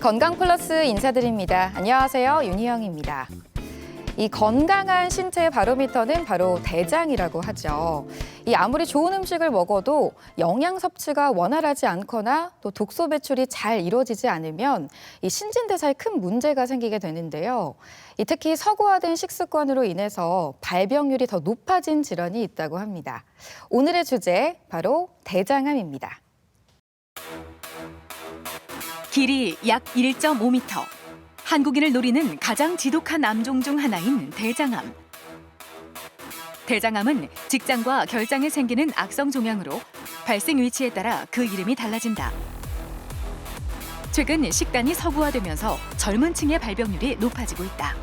건강 플러스 인사드립니다. 안녕하세요. 윤희영입니다. 이 건강한 신체의 바로미터는 바로 대장이라고 하죠. 이 아무리 좋은 음식을 먹어도 영양 섭취가 원활하지 않거나 또 독소 배출이 잘 이루어지지 않으면 이 신진대사에 큰 문제가 생기게 되는데요. 특히 서구화된 식습관으로 인해서 발병률이 더 높아진 질환이 있다고 합니다. 오늘의 주제 바로 대장암입니다. 길이 약 1.5m. 한국인을 노리는 가장 지독한 암종 중 하나인 대장암. 대장암은 직장과 결장에 생기는 악성 종양으로 발생 위치에 따라 그 이름이 달라진다. 최근 식단이 서구화되면서 젊은 층의 발병률이 높아지고 있다.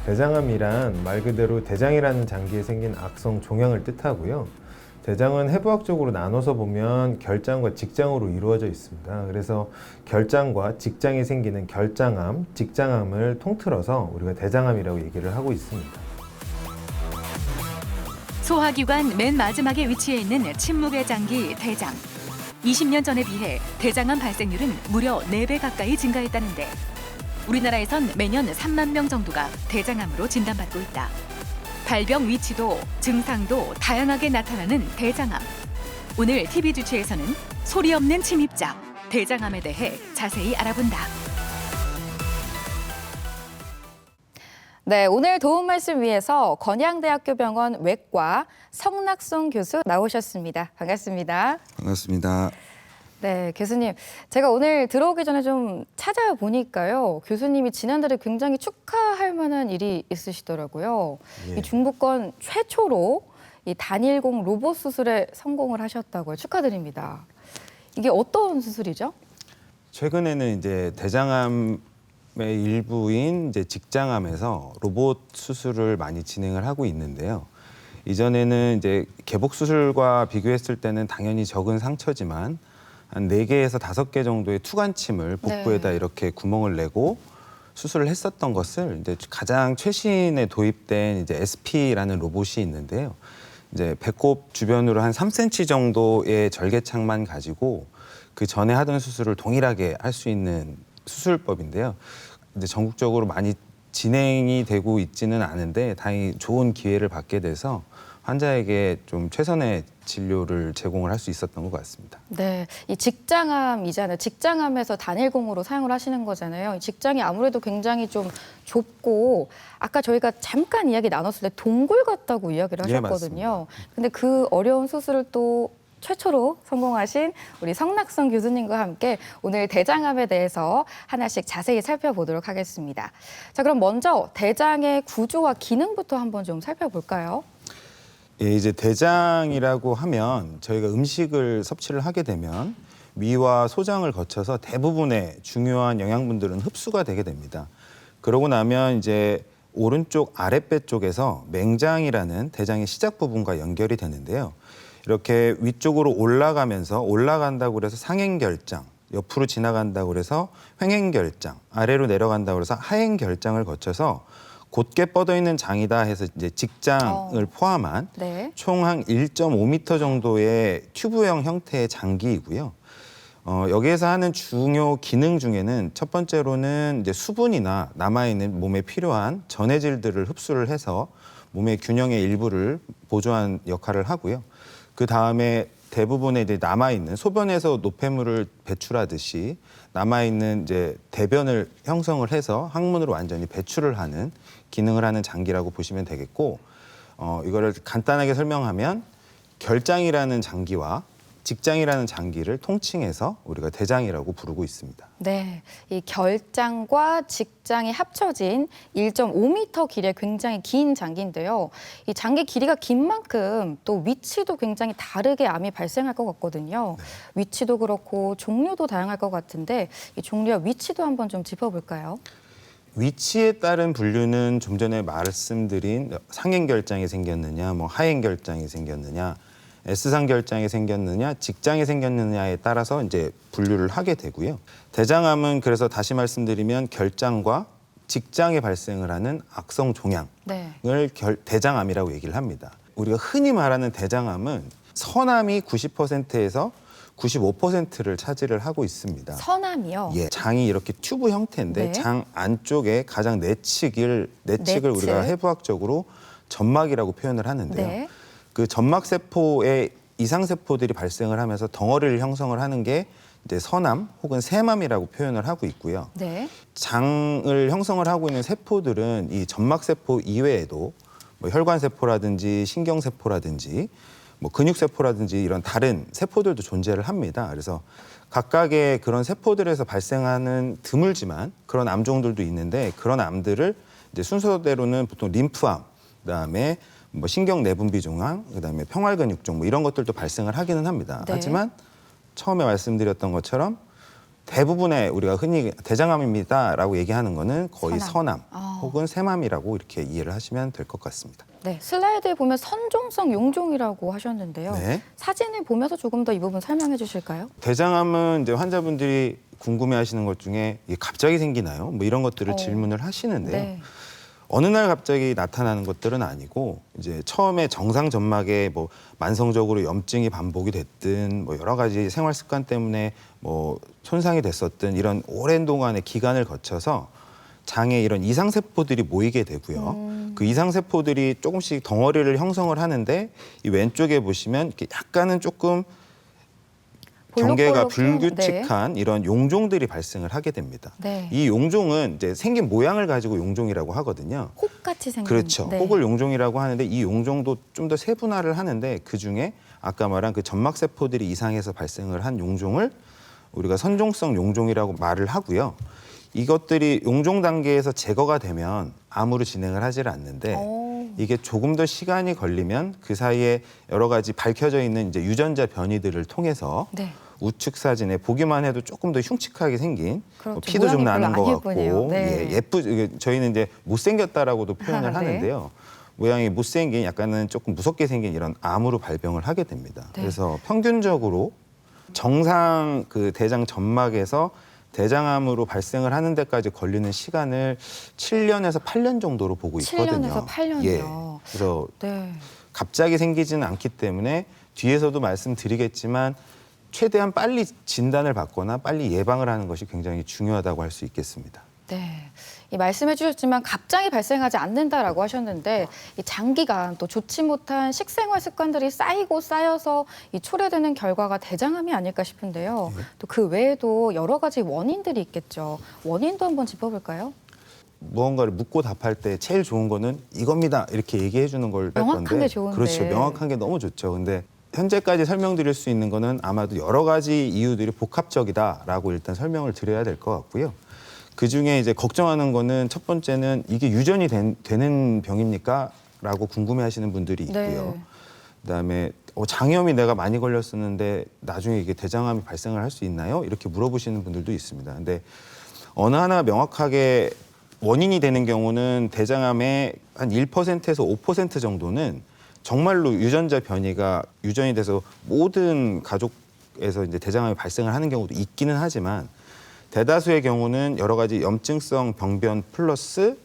대장암이란 말 그대로 대장이라는 장기에 생긴 악성 종양을 뜻하고요. 대장은 해부학적으로 나눠서 보면 결장과 직장으로 이루어져 있습니다. 그래서 결장과 직장이 생기는 결장암, 직장암을 통틀어서 우리가 대장암이라고 얘기를 하고 있습니다. 소화기관 맨 마지막에 위치해 있는 침묵의 장기 대장. 20년 전에 비해 대장암 발생률은 무려 4배 가까이 증가했다는데 우리나라에선 매년 3만 명 정도가 대장암으로 진단받고 있다. 발병 위치도 증상도 다양하게 나타나는 대장암. 오늘 TV 주치에서는 소리 없는 침입자, 대장암에 대해 자세히 알아본다. 네, 오늘 도움 말씀 위해서 건양대학교 병원 외과 성낙송 교수 나오셨습니다. 반갑습니다. 반갑습니다. 네, 교수님. 제가 오늘 들어오기 전에 좀 찾아보니까요. 교수님이 지난달에 굉장히 축하할 만한 일이 있으시더라고요. 예. 이 중부권 최초로 이 단일공 로봇 수술에 성공을 하셨다고요. 축하드립니다. 이게 어떤 수술이죠? 최근에는 이제 대장암의 일부인 이제 직장암에서 로봇 수술을 많이 진행을 하고 있는데요. 이전에는 이제 개복 수술과 비교했을 때는 당연히 적은 상처지만 한 4개에서 5개 정도의 투관침을 복부에다 이렇게 구멍을 내고 수술을 했었던 것을 이제 가장 최신에 도입된 이제 SP라는 로봇이 있는데요. 이제 배꼽 주변으로 한 3cm 정도의 절개창만 가지고 그 전에 하던 수술을 동일하게 할 수 있는 수술법인데요. 이제 전국적으로 많이 진행이 되고 있지는 않은데 다행히 좋은 기회를 받게 돼서 환자에게 좀 최선의 진료를 제공을 할 수 있었던 것 같습니다. 네, 이 직장암이잖아요. 직장암에서 단일공으로 사용을 하시는 거잖아요. 이 직장이 아무래도 굉장히 좀 좁고 아까 저희가 잠깐 이야기 나눴을 때 동굴 같다고 이야기를 하셨거든요. 근데 그 어려운 수술을 또 최초로 성공하신 우리 성낙송 교수님과 함께 오늘 대장암에 대해서 하나씩 자세히 살펴보도록 하겠습니다. 자, 그럼 먼저 대장의 구조와 기능부터 한번 좀 살펴볼까요? 예, 이제 대장이라고 하면 저희가 음식을 섭취를 하게 되면 위와 소장을 거쳐서 대부분의 중요한 영양분들은 흡수가 되게 됩니다. 그러고 나면 이제 오른쪽 아랫배 쪽에서 맹장이라는 대장의 시작 부분과 연결이 되는데요. 이렇게 위쪽으로 올라간다고 해서 상행결장, 옆으로 지나간다고 해서 횡행결장, 아래로 내려간다고 해서 하행결장을 거쳐서 곧게 뻗어 있는 장이다 해서 이제 직장을 포함한 총 한 1.5m 정도의 튜브형 형태의 장기이고요. 여기에서 하는 중요 기능 중에는 첫 번째로는 이제 수분이나 남아있는 몸에 필요한 전해질들을 흡수를 해서 몸의 균형의 일부를 보조한 역할을 하고요. 그 다음에 대부분의 이제 남아있는 소변에서 노폐물을 배출하듯이 남아있는 이제 대변을 형성을 해서 항문으로 완전히 배출을 하는 기능을 하는 장기라고 보시면 되겠고, 이거를 간단하게 설명하면 결장이라는 장기와 직장이라는 장기를 통칭해서 우리가 대장이라고 부르고 있습니다. 네, 이 결장과 직장이 합쳐진 1.5m 길이의 굉장히 긴 장기인데요. 이 장기 길이가 긴 만큼 또 위치도 굉장히 다르게 암이 발생할 것 같거든요. 위치도 그렇고 종류도 다양할 것 같은데 이 종류와 위치도 한번 좀 짚어볼까요? 위치에 따른 분류는 좀 전에 말씀드린 상행결장이 생겼느냐, 하행결장이 생겼느냐, S상 결장이 생겼느냐, 직장이 생겼느냐에 따라서 이제 분류를 하게 되고요. 대장암은 그래서 다시 말씀드리면 결장과 직장에 발생을 하는 악성 종양을 대장암이라고 얘기를 합니다. 우리가 흔히 말하는 대장암은 선암이 90%에서 95%를 차지를 하고 있습니다. 서남이요? 예, 장이 이렇게 튜브 형태인데 네. 장 안쪽에 가장 내측을 내측. 우리가 해부학적으로 점막이라고 표현을 하는데요. 네. 그 점막 세포에 이상 세포들이 발생을 하면서 덩어리를 형성을 하는 게 이제 서남 혹은 세맘이라고 표현을 하고 있고요. 네. 장을 형성을 하고 있는 세포들은 이 점막 세포 이외에도 뭐 혈관 세포라든지 신경 세포라든지 뭐 근육 세포라든지 이런 다른 세포들도 존재를 합니다. 그래서 각각의 그런 세포들에서 발생하는 드물지만 그런 암종들도 있는데 그런 암들을 이제 순서대로는 보통 림프암, 그다음에 뭐 신경 내분비 종양, 그다음에 평활근육종 뭐 이런 것들도 발생을 하기는 합니다. 네. 하지만 처음에 말씀드렸던 것처럼 대부분의 우리가 흔히 대장암입니다라고 얘기하는 거는 거의 서남. 서남 혹은 세맘이라고 이렇게 이해를 하시면 될 것 같습니다. 네, 슬라이드에 보면 선종성 용종이라고 하셨는데요. 네. 사진을 보면서 조금 더 이 부분 설명해 주실까요? 대장암은 이제 환자분들이 궁금해하시는 것 중에 이게 갑자기 생기나요? 뭐 이런 것들을 질문을 하시는데요. 네. 어느 날 갑자기 나타나는 것들은 아니고 이제 처음에 정상 점막에 뭐 만성적으로 염증이 반복이 됐든 뭐 여러 가지 생활 습관 때문에 뭐 손상이 됐었든 이런 오랜 동안의 기간을 거쳐서 장에 이런 이상 세포들이 모이게 되고요. 그 이상 세포들이 조금씩 덩어리를 형성을 하는데 이 왼쪽에 보시면 이렇게 약간은 조금 경계가 볼록볼록 불규칙한 이런 용종들이 발생을 하게 됩니다. 네. 이 용종은 이제 생긴 모양을 가지고 용종이라고 하거든요. 혹같이 생긴. 그렇죠. 네. 혹을 용종이라고 하는데 이 용종도 좀 더 세분화를 하는데 그중에 아까 말한 그 점막 세포들이 이상해서 발생을 한 용종을 우리가 선종성 용종이라고 말을 하고요. 이것들이 용종 단계에서 제거가 되면 암으로 진행을 하질 않는데 이게 조금 더 시간이 걸리면 그 사이에 여러 가지 밝혀져 있는 이제 유전자 변이들을 통해서 네. 우측 사진에 보기만 해도 조금 더 흉측하게 생긴 그렇죠. 뭐 피도 좀 모양이 나는 것 별로 안 같고 예쁘네요. 네. 저희는 이제 못생겼다라고도 표현을 네. 하는데요. 모양이 못생긴 약간은 조금 무섭게 생긴 이런 암으로 발병을 하게 됩니다. 네. 그래서 평균적으로 정상 그 대장 점막에서 대장암으로 발생을 하는 데까지 걸리는 시간을 7년에서 8년 정도로 보고 있거든요. 7년에서 8년이요. 예. 그래서 네. 갑자기 생기지는 않기 때문에 뒤에서도 말씀드리겠지만 최대한 빨리 진단을 받거나 빨리 예방을 하는 것이 굉장히 중요하다고 할 수 있겠습니다. 네. 이 말씀해 주셨지만 갑자기 발생하지 않는다라고 하셨는데 이 장기간 또 좋지 못한 식생활 습관들이 쌓이고 쌓여서 이 초래되는 결과가 대장암이 아닐까 싶은데요. 또 그 외에도 여러 가지 원인들이 있겠죠. 원인도 한번 짚어볼까요? 무언가를 묻고 답할 때 제일 좋은 거는 이겁니다 이렇게 얘기해 주는 걸 할 명확한 건데 게 좋은데. 그렇죠. 명확한 게 너무 좋죠. 근데 현재까지 설명드릴 수 있는 거는 아마도 여러 가지 이유들이 복합적이다라고 일단 설명을 드려야 될 것 같고요. 그중에 이제 걱정하는 거는 첫 번째는 이게 유전이 되는 병입니까? 라고 궁금해하시는 분들이 있고요. 네. 그다음에 장염이 내가 많이 걸렸었는데 나중에 이게 대장암이 발생을 할 수 있나요? 이렇게 물어보시는 분들도 있습니다. 근데 어느 하나 명확하게 원인이 되는 경우는 대장암의 한 1%에서 5% 정도는 정말로 유전자 변이가 유전이 돼서 모든 가족에서 이제 대장암이 발생을 하는 경우도 있기는 하지만 대다수의 경우는 여러 가지 염증성 병변 플러스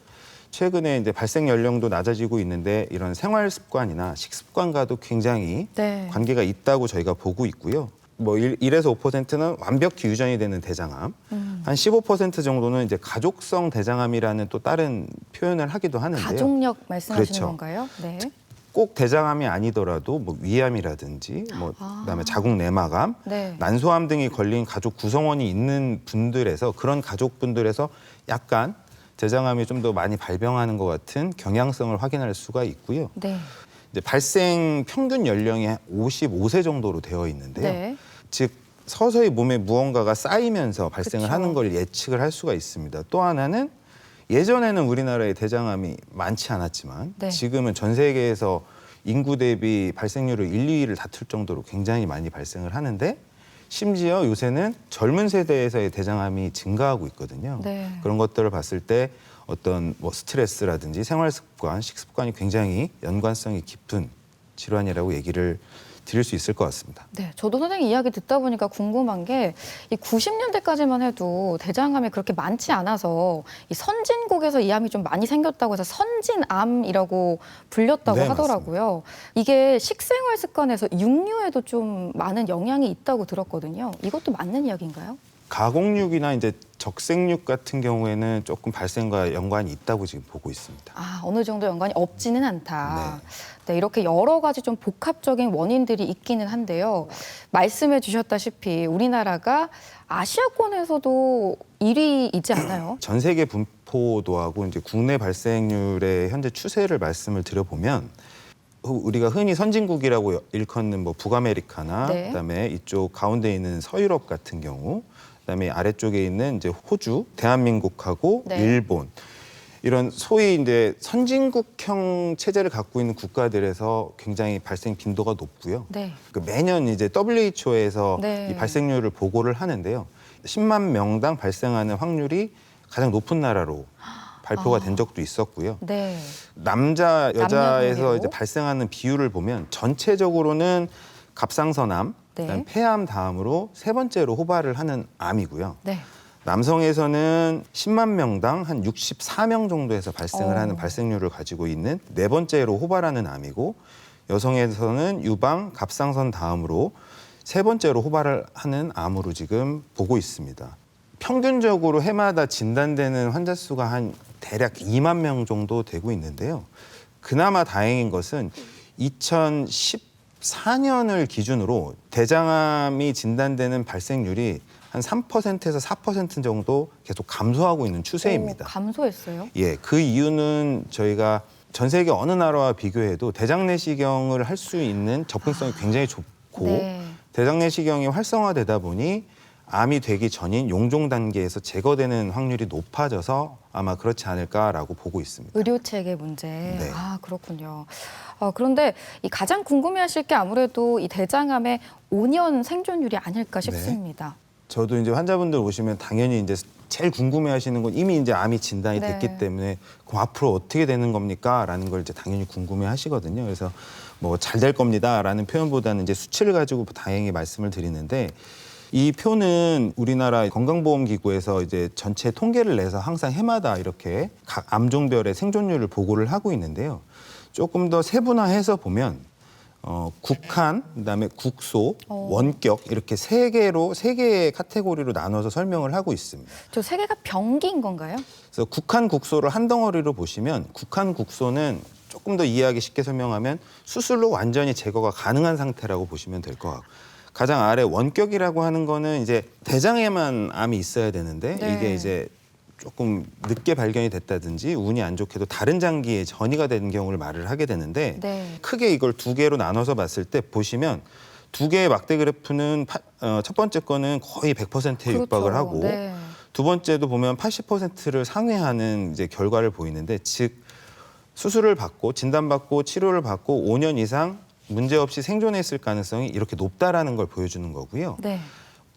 최근에 이제 발생 연령도 낮아지고 있는데 이런 생활 습관이나 식습관과도 굉장히 네. 관계가 있다고 저희가 보고 있고요. 뭐 1에서 5%는 완벽히 유전이 되는 대장암, 한 15% 정도는 이제 가족성 대장암이라는 또 다른 표현을 하기도 하는데요. 가족력 말씀하시는 그렇죠. 건가요? 네. 꼭 대장암이 아니더라도 뭐 위암이라든지 뭐 그다음에 자궁 내막암, 네. 난소암 등이 걸린 가족 구성원이 있는 분들에서 그런 가족분들에서 약간 대장암이 좀 더 많이 발병하는 것 같은 경향성을 확인할 수가 있고요. 네. 이제 발생 평균 연령이 55세 정도로 되어 있는데요. 네. 즉 서서히 몸에 무언가가 쌓이면서 발생을 그쵸. 하는 걸 예측을 할 수가 있습니다. 또 하나는 예전에는 우리나라에 대장암이 많지 않았지만 네. 지금은 전 세계에서 인구 대비 발생률을 1, 2위를 다툴 정도로 굉장히 많이 발생을 하는데 심지어 요새는 젊은 세대에서의 대장암이 증가하고 있거든요. 네. 그런 것들을 봤을 때 어떤 뭐 스트레스라든지 생활 습관, 식습관이 굉장히 연관성이 깊은 질환이라고 얘기를 드릴 수 있을 것 같습니다. 네, 저도 선생님 이야기 듣다 보니까 궁금한 게 이 90년대까지만 해도 대장암이 그렇게 많지 않아서 이 선진국에서 이 암이 좀 많이 생겼다고 해서 선진암이라고 불렸다고 네, 하더라고요. 이게 식생활 습관에서 육류에도 좀 많은 영향이 있다고 들었거든요. 이것도 맞는 이야기인가요? 가공육이나 이제 적색육 같은 경우에는 조금 발생과 연관이 있다고 지금 보고 있습니다. 아, 어느 정도 연관이 없지는 않다. 네, 이렇게 여러 가지 좀 복합적인 원인들이 있기는 한데요. 말씀해 주셨다시피 우리나라가 아시아권에서도 1위이지 않나요? 전 세계 분포도하고 이제 국내 발생률의 현재 추세를 말씀을 드려보면 우리가 흔히 선진국이라고 일컫는 뭐 북아메리카나 네. 그다음에 이쪽 가운데 있는 서유럽 같은 경우, 그다음에 아래쪽에 있는 이제 호주, 대한민국하고 네. 일본 이런 소위 이제 선진국형 체제를 갖고 있는 국가들에서 굉장히 발생 빈도가 높고요. 네. 그 매년 이제 WHO에서 네. 이 발생률을 보고를 하는데요. 10만 명당 발생하는 확률이 가장 높은 나라로 발표가 된 적도 있었고요. 네. 남자 여자에서 남녀 이제 발생하는 비율을 보면 전체적으로는 갑상선암, 네. 그다음 폐암 다음으로 세 번째로 호발을 하는 암이고요. 네. 남성에서는 10만 명당 한 64명 정도에서 발생을 하는 발생률을 가지고 있는 네 번째로 호발하는 암이고, 여성에서는 유방, 갑상선 다음으로 세 번째로 호발을 하는 암으로 지금 보고 있습니다. 평균적으로 해마다 진단되는 환자 수가 한 대략 2만 명 정도 되고 있는데요. 그나마 다행인 것은 2014년을 기준으로 대장암이 진단되는 발생률이 한 3%에서 4% 정도 계속 감소하고 있는 추세입니다. 오, 감소했어요? 예, 그 이유는 저희가 전 세계 어느 나라와 비교해도 대장 내시경을 할 수 있는 접근성이 굉장히 좁고 네. 대장 내시경이 활성화되다 보니 암이 되기 전인 용종 단계에서 제거되는 확률이 높아져서 아마 그렇지 않을까라고 보고 있습니다. 의료 체계 문제. 네. 아, 그렇군요. 그런데 이 가장 궁금해하실 게 아무래도 이 대장암의 5년 생존율이 아닐까 싶습니다. 저도 이제 환자분들 오시면 당연히 이제 제일 궁금해하시는 건 이미 이제 암이 진단이 네. 됐기 때문에 그럼 앞으로 어떻게 되는 겁니까?라는 걸 이제 당연히 궁금해하시거든요. 그래서 뭐 잘 될 겁니다라는 표현보다는 이제 수치를 가지고 다행히 말씀을 드리는데, 이 표는 우리나라 건강보험기구에서 이제 전체 통계를 내서 항상 해마다 이렇게 각 암종별의 생존율을 보고를 하고 있는데요. 조금 더 세분화해서 보면 국한, 그다음에 국소, 원격 이렇게 세 개의 카테고리로 나눠서 설명을 하고 있습니다. 저 세 개가 병기인 건가요? 그래서 국한, 국소를 한 덩어리로 보시면 국한, 국소는 조금 더 이해하기 쉽게 설명하면 수술로 완전히 제거가 가능한 상태라고 보시면 될 것 같고, 가장 아래 원격이라고 하는 거는 이제 대장에만 암이 있어야 되는데 네. 이게 이제 조금 늦게 발견이 됐다든지 운이 안 좋게도 다른 장기에 전이가 된 경우를 말을 하게 되는데 네. 크게 이걸 두 개로 나눠서 봤을 때 보시면 두 개의 막대 그래프는 첫 번째 거는 거의 100%에 육박을 하고 네. 두 번째도 보면 80%를 상회하는 이제 결과를 보이는데, 즉 수술을 받고 진단받고 치료를 받고 5년 이상 문제없이 생존했을 가능성이 이렇게 높다라는 걸 보여주는 거고요. 네.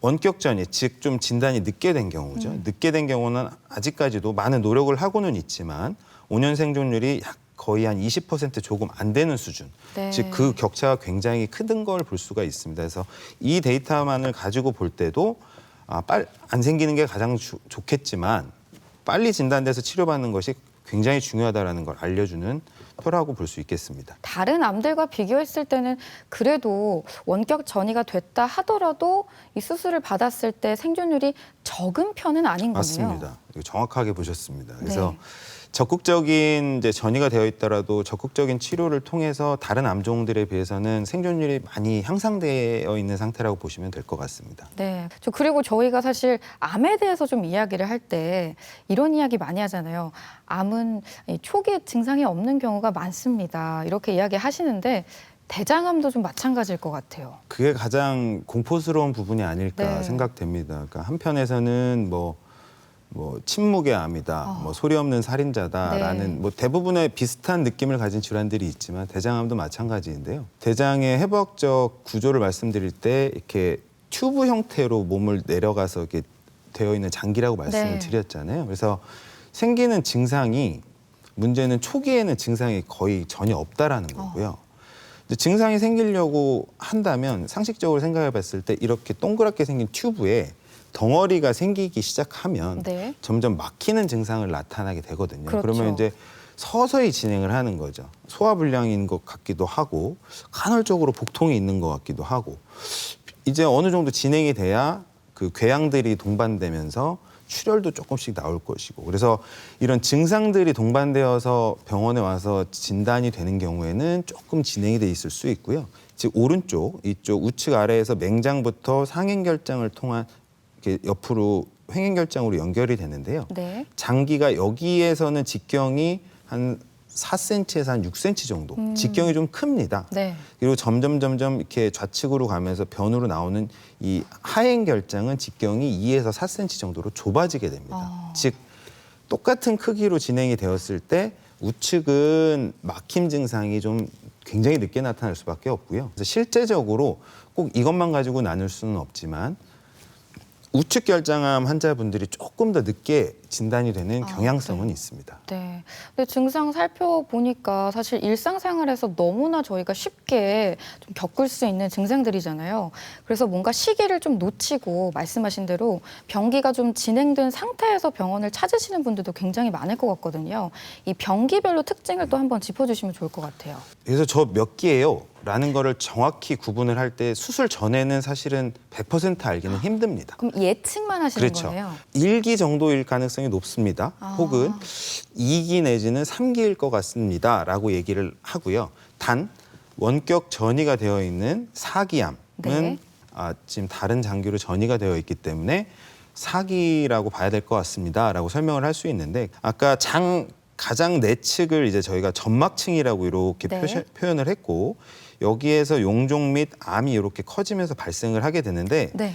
원격 전이, 즉 좀 진단이 늦게 된 경우죠. 늦게 된 경우는 아직까지도 많은 노력을 하고는 있지만 5년 생존율이 거의 한 20% 조금 안 되는 수준. 네. 즉 그 격차가 굉장히 큰 걸 볼 수가 있습니다. 그래서 이 데이터만을 가지고 볼 때도 안 생기는 게 가장 좋겠지만 빨리 진단돼서 치료받는 것이 굉장히 중요하다라는 걸 알려주는 표라고 볼 수 있겠습니다. 다른 암들과 비교했을 때는 그래도 원격 전이가 됐다 하더라도 이 수술을 받았을 때 생존율이 적은 편은 아닌 거네요. 맞습니다. 이거 정확하게 보셨습니다. 그래서 네. 적극적인 이제 전이가 되어 있더라도 적극적인 치료를 통해서 다른 암종들에 비해서는 생존율이 많이 향상되어 있는 상태라고 보시면 될 것 같습니다. 네. 그리고 저희가 사실 암에 대해서 좀 이야기를 할 때 이런 이야기 많이 하잖아요. 암은 초기에 증상이 없는 경우가 많습니다. 이렇게 이야기 하시는데 대장암도 좀 마찬가지일 것 같아요. 그게 가장 공포스러운 부분이 아닐까 네. 생각됩니다. 그러니까 한편에서는 뭐 침묵의 암이다, 뭐 소리 없는 살인자다라는 네. 뭐 대부분의 비슷한 느낌을 가진 질환들이 있지만 대장암도 마찬가지인데요. 대장의 해부학적 구조를 말씀드릴 때 이렇게 튜브 형태로 몸을 내려가서 이렇게 되어 있는 장기라고 말씀을 네. 드렸잖아요. 그래서 생기는 증상이, 문제는 초기에는 증상이 거의 전혀 없다라는 거고요. 이제 증상이 생기려고 한다면 상식적으로 생각해 봤을 때 이렇게 동그랗게 생긴 튜브에 덩어리가 생기기 시작하면 네. 점점 막히는 증상을 나타나게 되거든요. 그렇죠. 그러면 이제 서서히 진행을 하는 거죠. 소화불량인 것 같기도 하고 간헐적으로 복통이 있는 것 같기도 하고 이제 어느 정도 진행이 돼야 그 궤양들이 동반되면서 출혈도 조금씩 나올 것이고 그래서 이런 증상들이 동반되어서 병원에 와서 진단이 되는 경우에는 조금 진행이 돼 있을 수 있고요. 즉 오른쪽 이쪽 우측 아래에서 맹장부터 상행결장을 통한 이렇게 옆으로 횡행결장으로 연결이 되는데요. 네. 장기가 여기에서는 직경이 한 4cm에서 한 6cm 정도. 직경이 좀 큽니다. 네. 그리고 점점 이렇게 좌측으로 가면서 변으로 나오는 이 하행 결장은 직경이 2에서 4cm 정도로 좁아지게 됩니다. 즉 똑같은 크기로 진행이 되었을 때 우측은 막힘 증상이 좀 굉장히 늦게 나타날 수밖에 없고요. 그래서 실제적으로 꼭 이것만 가지고 나눌 수는 없지만 우측 결장암 환자분들이 조금 더 늦게 진단이 되는 경향성은 있습니다. 네. 근데 증상 살펴보니까 사실 일상생활에서 너무나 저희가 쉽게 좀 겪을 수 있는 증상들이잖아요. 그래서 뭔가 시기를 좀 놓치고 말씀하신 대로 병기가 좀 진행된 상태에서 병원을 찾으시는 분들도 굉장히 많을 것 같거든요. 이 병기별로 특징을 또 한번 짚어주시면 좋을 것 같아요. 그래서 저 몇 기예요? 라는 거를 정확히 구분을 할 때 수술 전에는 사실은 100% 알기는 힘듭니다. 그럼 예측만 하시는 그렇죠. 거네요. 1기 정도일 가능성이 높습니다. 혹은 2기 내지는 3기일 것 같습니다. 라고 얘기를 하고요. 단 원격 전이가 되어 있는 4기암은 네. 지금 다른 장기로 전이가 되어 있기 때문에 4기라고 봐야 될 것 같습니다. 라고 설명을 할 수 있는데 아까 가장 내측을 이제 저희가 점막층이라고 이렇게 네. 표현을 했고 여기에서 용종 및 암이 이렇게 커지면서 발생을 하게 되는데 네.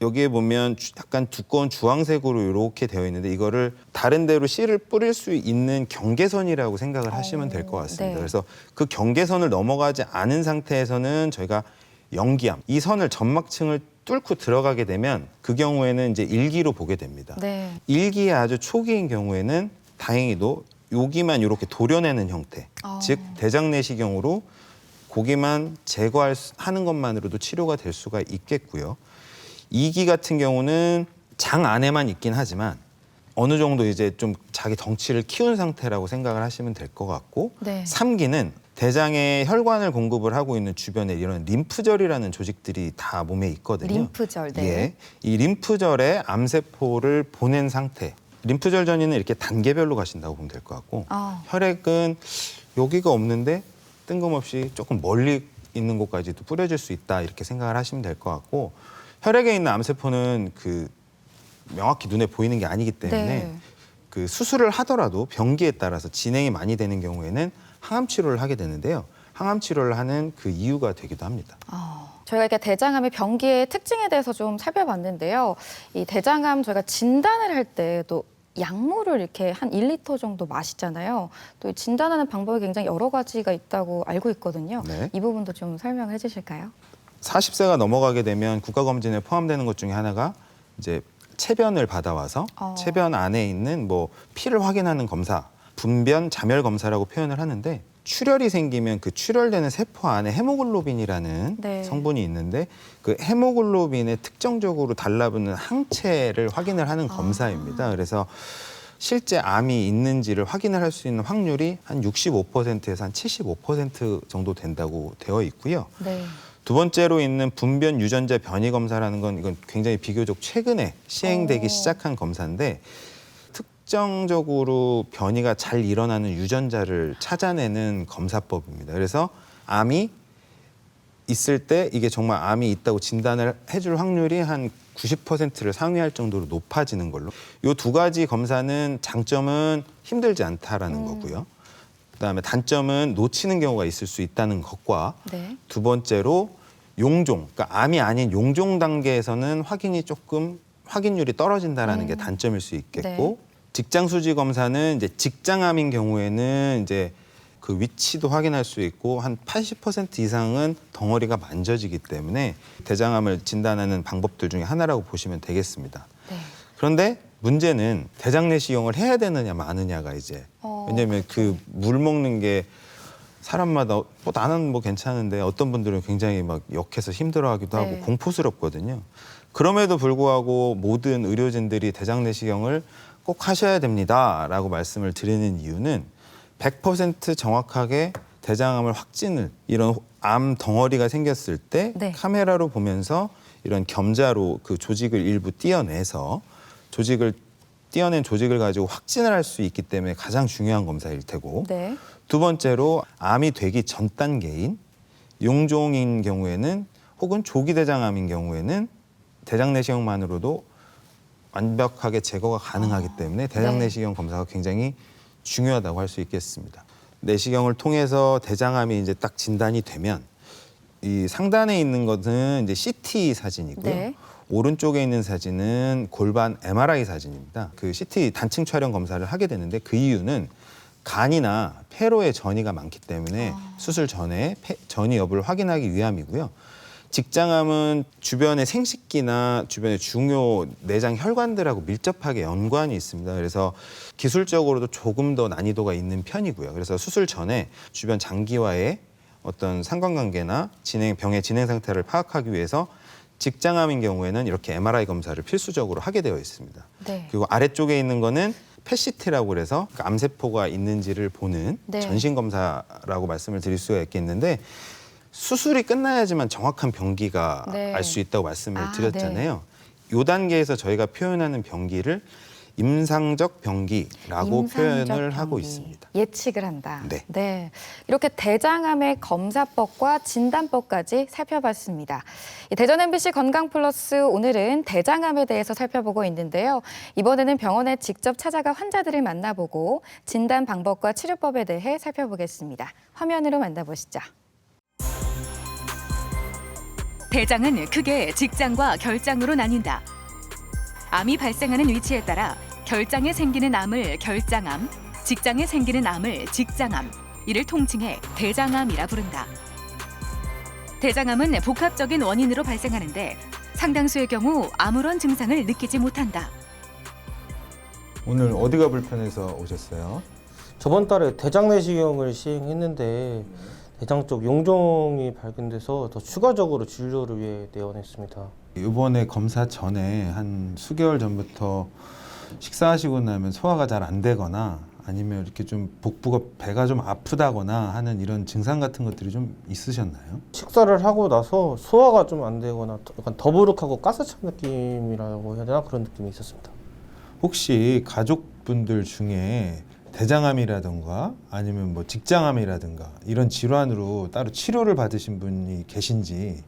여기에 보면 약간 두꺼운 주황색으로 이렇게 되어 있는데 이거를 다른 데로 씨를 뿌릴 수 있는 경계선이라고 생각을 하시면 될 것 같습니다. 네. 그래서 그 경계선을 넘어가지 않은 상태에서는 저희가 영기암, 이 선을 점막층을 뚫고 들어가게 되면 그 경우에는 이제 1기로 보게 됩니다. 네. 1기의 아주 초기인 경우에는 다행히도 여기만 이렇게 도려내는 형태, 즉 대장 내시경으로 고기만 제거하는 것만으로도 치료가 될 수가 있겠고요. 2기 같은 경우는 장 안에만 있긴 하지만 어느 정도 이제 좀 자기 덩치를 키운 상태라고 생각을 하시면 될 것 같고 네. 3기는 대장에 혈관을 공급을 하고 있는 주변에 이런 림프절이라는 조직들이 다 몸에 있거든요. 림프절. 네. 예, 이 림프절에 암세포를 보낸 상태. 림프절 전이는 이렇게 단계별로 가신다고 보면 될 것 같고 혈액은 여기가 없는데 뜬금없이 조금 멀리 있는 곳까지도 뿌려질 수 있다 이렇게 생각을 하시면 될 것 같고 혈액에 있는 암세포는 그 명확히 눈에 보이는 게 아니기 때문에 네. 그 수술을 하더라도 병기에 따라서 진행이 많이 되는 경우에는 항암 치료를 하게 되는데요. 항암 치료를 하는 그 이유가 되기도 합니다. 저희가 이렇게 대장암의 병기의 특징에 대해서 좀 살펴봤는데요. 이 대장암 저희가 진단을 할 때 또 약물을 이렇게 한 1리터 정도 마시잖아요. 또 진단하는 방법이 굉장히 여러 가지가 있다고 알고 있거든요. 네. 이 부분도 좀 설명을 해주실까요? 40세가 넘어가게 되면 국가검진에 포함되는 것 중에 하나가 이제 체변을 받아와서 체변 안에 있는 뭐 피를 확인하는 검사, 분변 자멸 검사라고 표현을 하는데 출혈이 생기면 그 출혈되는 세포 안에 헤모글로빈이라는 네. 성분이 있는데 그 헤모글로빈에 특정적으로 달라붙는 항체를 확인을 하는 검사입니다. 그래서 실제 암이 있는지를 확인을 할 수 있는 확률이 한 65%에서 한 75% 정도 된다고 되어 있고요. 네. 두 번째로 있는 분변 유전자 변이 검사라는 건 이건 굉장히 비교적 최근에 시행되기 시작한 검사인데 특정적으로 변이가 잘 일어나는 유전자를 찾아내는 검사법입니다. 그래서 암이 있을 때 이게 정말 암이 있다고 진단을 해줄 확률이 한 90%를 상회할 정도로 높아지는 걸로. 이 두 가지 검사는 장점은 힘들지 않다라는 거고요. 그다음에 단점은 놓치는 경우가 있을 수 있다는 것과 네. 두 번째로 용종, 그러니까 암이 아닌 용종 단계에서는 확인율이 떨어진다라는 게 단점일 수 있겠고 직장 수지 검사는 이제 직장암인 경우에는 이제 그 위치도 확인할 수 있고 한 80% 이상은 덩어리가 만져지기 때문에 대장암을 진단하는 방법들 중에 하나라고 보시면 되겠습니다. 네. 그런데 문제는 대장 내시경을 해야 되느냐 마느냐가 이제 왜냐하면 그 물 먹는 게 사람마다 나는 뭐 괜찮은데 어떤 분들은 굉장히 막 역해서 힘들어하기도 하고 네. 공포스럽거든요. 그럼에도 불구하고 모든 의료진들이 대장 내시경을 꼭 하셔야 됩니다라고 말씀을 드리는 이유는 100% 정확하게 대장암을 확진을 이런 암 덩어리가 생겼을 때 네. 카메라로 보면서 이런 겸자로 그 조직을 일부 떼어내서 떼어낸 조직을 가지고 확진을 할 수 있기 때문에 가장 중요한 검사일 테고 네. 두 번째로 암이 되기 전 단계인 용종인 경우에는 혹은 조기 대장암인 경우에는 대장 내시경만으로도 완벽하게 제거가 가능하기 때문에 대장 네. 내시경 검사가 굉장히 중요하다고 할 수 있겠습니다. 내시경을 통해서 대장암이 이제 딱 진단이 되면 이 상단에 있는 것은 이제 CT 사진이고요. 네. 오른쪽에 있는 사진은 골반 MRI 사진입니다. 그 CT 단층 촬영 검사를 하게 되는데 그 이유는 간이나 폐로에 전이가 많기 때문에 수술 전에 전이 여부를 확인하기 위함이고요. 직장암은 주변의 생식기나 주변의 중요 내장 혈관들하고 밀접하게 연관이 있습니다. 그래서 기술적으로도 조금 더 난이도가 있는 편이고요. 그래서 수술 전에 주변 장기와의 어떤 상관관계나 병의 진행 상태를 파악하기 위해서 직장암인 경우에는 이렇게 MRI 검사를 필수적으로 하게 되어 있습니다. 네. 그리고 아래쪽에 있는 거는 펫CT라고 그래서 암세포가 있는지를 보는 네. 전신 검사라고 말씀을 드릴 수가 있겠는데 수술이 끝나야지만 정확한 병기가 네. 알 수 있다고 말씀을 아, 드렸잖아요. 이 단계에서 저희가 표현하는 병기를 임상적 병기라고 임상적 표현을 하고 병기. 있습니다. 예측을 한다. 네. 이렇게 대장암의 검사법과 진단법까지 살펴봤습니다. 대전 MBC 건강플러스 오늘은 대장암에 대해서 살펴보고 있는데요. 이번에는 병원에 직접 찾아가 환자들을 만나보고 진단 방법과 치료법에 대해 살펴보겠습니다. 화면으로 만나보시죠. 대장은 크게 직장과 결장으로 나뉜다. 암이 발생하는 위치에 따라 결장에 생기는 암을 결장암, 직장에 생기는 암을 직장암, 이를 통칭해 대장암이라 부른다. 대장암은 복합적인 원인으로 발생하는데 상당수의 경우 아무런 증상을 느끼지 못한다. 오늘 어디가 불편해서 오셨어요? 저번 달에 대장 내시경을 시행했는데 대장 쪽 용종이 발견돼서 더 추가적으로 진료를 위해 내원했습니다. 이번에 검사 전에 한 수개월 전부터 식사하시고 나면 소화가 잘 안 되거나 아니면 이렇게 좀 복부가 배가 좀 아프다거나 하는 이런 증상 같은 것들이 좀 있으셨나요? 식사를 하고 나서 소화가 좀 안 되거나 약간 더부룩하고 가스찬 느낌이라고 해야 되나 그런 느낌이 있었습니다. 혹시 가족분들 중에 대장암이라든가 아니면 뭐 직장암이라든가 이런 질환으로 따로 치료를 받으신 분이 계신지.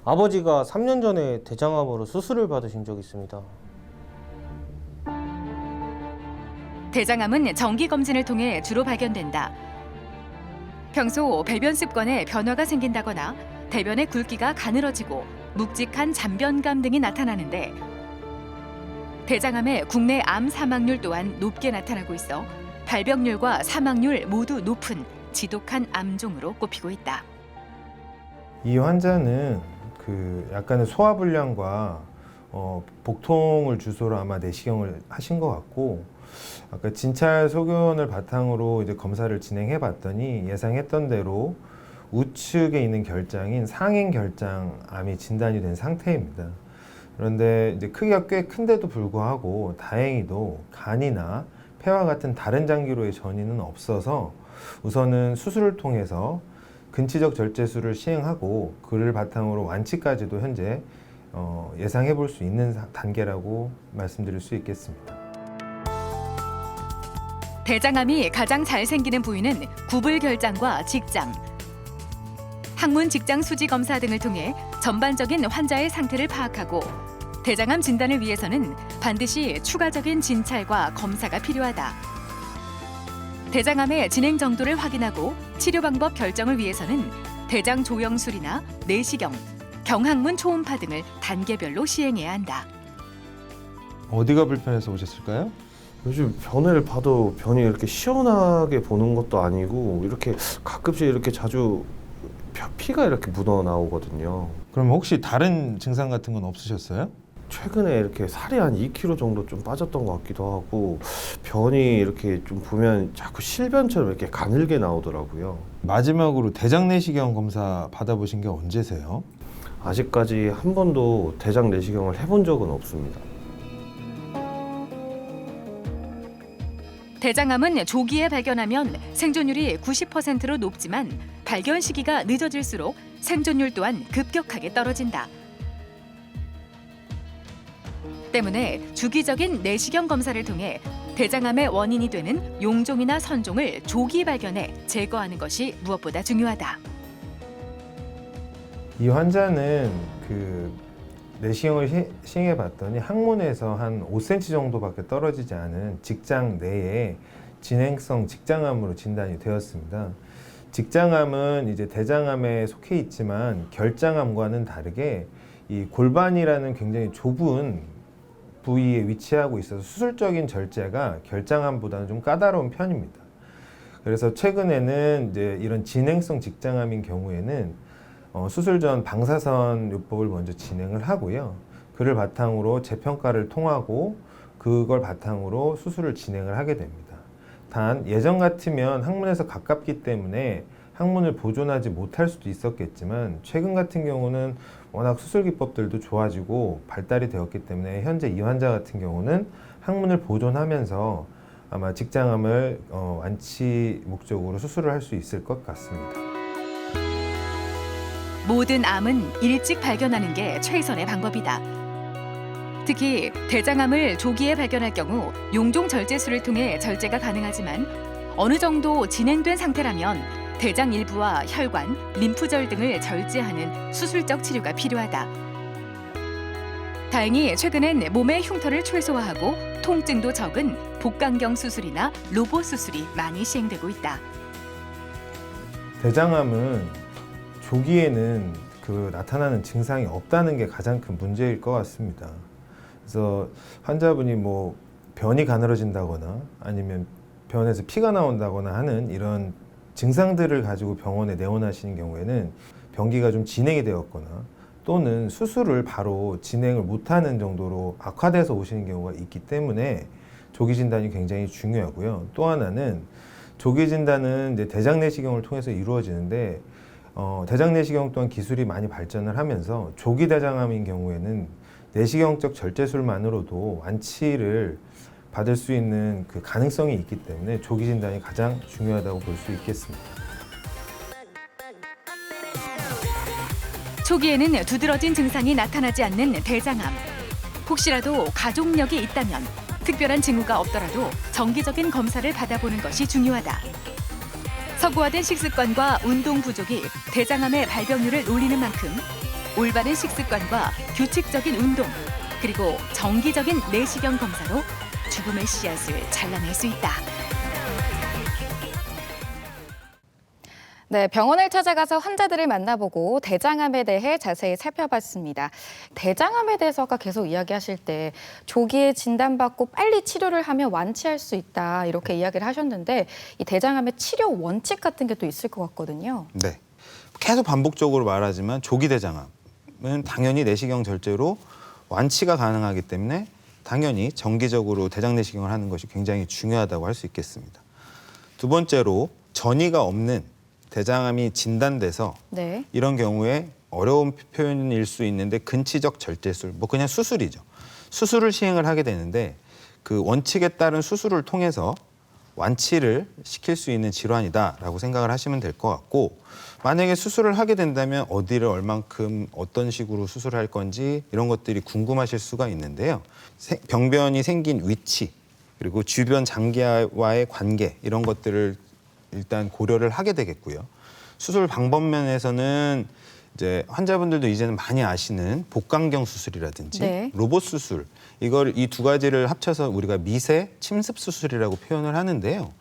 아버지가 3년 전에 대장암으로 수술을 받으신 적이 있습니다. 대장암은 정기 검진을 통해 주로 발견된다. 평소 배변 습관에 변화가 생긴다거나 대변의 굵기가 가늘어지고 묵직한 잔변감 등이 나타나는데 대장암의 국내 암 사망률 또한 높게 나타나고 있어 발병률과 사망률 모두 높은 지독한 암종으로 꼽히고 있다. 이 환자는 그 약간의 소화불량과 복통을 주소로 아마 내시경을 하신 것 같고 아까 진찰 소견을 바탕으로 이제 검사를 진행해 봤더니 예상했던 대로 우측에 있는 결장인 상행 결장암이 진단이 된 상태입니다. 그런데 이제 크기가 꽤 큰데도 불구하고 다행히도 간이나 폐와 같은 다른 장기로의 전이는 없어서 우선은 수술을 통해서 근치적 절제술을 시행하고 그를 바탕으로 완치까지도 현재 예상해 볼 수 있는 단계라고 말씀드릴 수 있겠습니다. 대장암이 가장 잘 생기는 부위는 구불결장과 직장. 항문 직장 수지 검사 등을 통해 전반적인 환자의 상태를 파악하고 대장암 진단을 위해서는 반드시 추가적인 진찰과 검사가 필요하다. 대장암의 진행 정도를 확인하고 치료 방법 결정을 위해서는 대장 조영술이나 내시경, 경항문 초음파 등을 단계별로 시행해야 한다. 어디가 불편해서 오셨을까요? 요즘 변을 봐도 변이 이렇게 시원하게 보는 것도 아니고 이렇게 가끔씩 이렇게 자주 피가 이렇게 묻어 나오거든요. 그럼 혹시 다른 증상 같은 건 없으셨어요? 최근에 이렇게 살이 한 2kg 정도 좀 빠졌던 것 같기도 하고 변이 이렇게 좀 보면 자꾸 실변처럼 이렇게 가늘게 나오더라고요. 마지막으로 대장 내시경 검사 받아보신 게 언제세요? 아직까지 한 번도 대장 내시경을 해본 적은 없습니다. 대장암은 조기에 발견하면 생존율이 90%로 높지만 발견 시기가 늦어질수록 생존율 또한 급격하게 떨어진다. 때문에 주기적인 내시경 검사를 통해 대장암의 원인이 되는 용종이나 선종을 조기 발견해 제거하는 것이 무엇보다 중요하다. 이 환자는 그 내시경을 시행해 봤더니 항문에서 한 5cm 정도밖에 떨어지지 않은 직장 내에 진행성 직장암으로 진단이 되었습니다. 직장암은 이제 대장암에 속해 있지만 결장암과는 다르게 이 골반이라는 굉장히 좁은 부위에 위치하고 있어서 수술적인 절제가 결장암보다는 좀 까다로운 편입니다. 그래서 최근에는 이제 이런 진행성 직장암인 경우에는 수술 전 방사선 요법을 먼저 진행을 하고요. 그를 바탕으로 재평가를 통하고 그걸 바탕으로 수술을 진행을 하게 됩니다. 단 예전 같으면 항문에서 가깝기 때문에 항문을 보존하지 못할 수도 있었겠지만 최근 같은 경우는 워낙 수술 기법들도 좋아지고 발달이 되었기 때문에 현재 이 환자 같은 경우는 항문을 보존하면서 아마 직장암을 완치 목적으로 수술을 할 수 있을 것 같습니다. 모든 암은 일찍 발견하는 게 최선의 방법이다. 특히 대장암을 조기에 발견할 경우 용종 절제술을 통해 절제가 가능하지만 어느 정도 진행된 상태라면 대장 일부와 혈관, 림프절 등을 절제하는 수술적 치료가 필요하다. 다행히 최근엔 몸의 흉터를 최소화하고 통증도 적은 복강경 수술이나 로봇 수술이 많이 시행되고 있다. 대장암은 조기에는 그 나타나는 증상이 없다는 게 가장 큰 문제일 것 같습니다. 그래서 환자분이 뭐 변이 가늘어진다거나 아니면 변에서 피가 나온다거나 하는 이런 증상들을 가지고 병원에 내원하시는 경우에는 병기가 좀 진행이 되었거나 또는 수술을 바로 진행을 못하는 정도로 악화돼서 오시는 경우가 있기 때문에 조기 진단이 굉장히 중요하고요. 또 하나는 조기 진단은 이제 대장 내시경을 통해서 이루어지는데 대장 내시경 또한 기술이 많이 발전을 하면서 조기 대장암인 경우에는 내시경적 절제술만으로도 완치를 받을 수 있는 그 가능성이 있기 때문에 조기 진단이 가장 중요하다고 볼 수 있겠습니다. 초기에는 두드러진 증상이 나타나지 않는 대장암. 혹시라도 가족력이 있다면 특별한 징후가 없더라도 정기적인 검사를 받아보는 것이 중요하다. 서구화된 식습관과 운동 부족이 대장암의 발병률을 올리는 만큼 올바른 식습관과 규칙적인 운동 그리고 정기적인 내시경 검사로 죽음의 씨앗을 잘라낼 수 있다. 네, 병원을 찾아가서 환자들을 만나보고 대장암에 대해 자세히 살펴봤습니다. 대장암에 대해서 아까 계속 이야기하실 때 조기에 진단받고 빨리 치료를 하면 완치할 수 있다 이렇게 이야기를 하셨는데 이 대장암의 치료 원칙 같은 게 또 있을 것 같거든요. 네. 계속 반복적으로 말하지만 조기 대장암은 당연히 내시경 절제로 완치가 가능하기 때문에 당연히 정기적으로 대장 내시경을 하는 것이 굉장히 중요하다고 할 수 있겠습니다. 두 번째로 전이가 없는 대장암이 진단돼서 네. 이런 경우에 어려운 표현일 수 있는데 근치적 절제술, 뭐 그냥 수술이죠. 수술을 시행을 하게 되는데 그 원칙에 따른 수술을 통해서 완치를 시킬 수 있는 질환이다라고 생각을 하시면 될 것 같고 만약에 수술을 하게 된다면 어디를 얼만큼 어떤 식으로 수술할 건지 이런 것들이 궁금하실 수가 있는데요. 병변이 생긴 위치 그리고 주변 장기와의 관계 이런 것들을 일단 고려를 하게 되겠고요. 수술 방법 면에서는 이제 환자분들도 이제는 많이 아시는 복강경 수술이라든지 네. 로봇 수술 이 두 가지를 합쳐서 우리가 미세 침습 수술이라고 표현을 하는데요.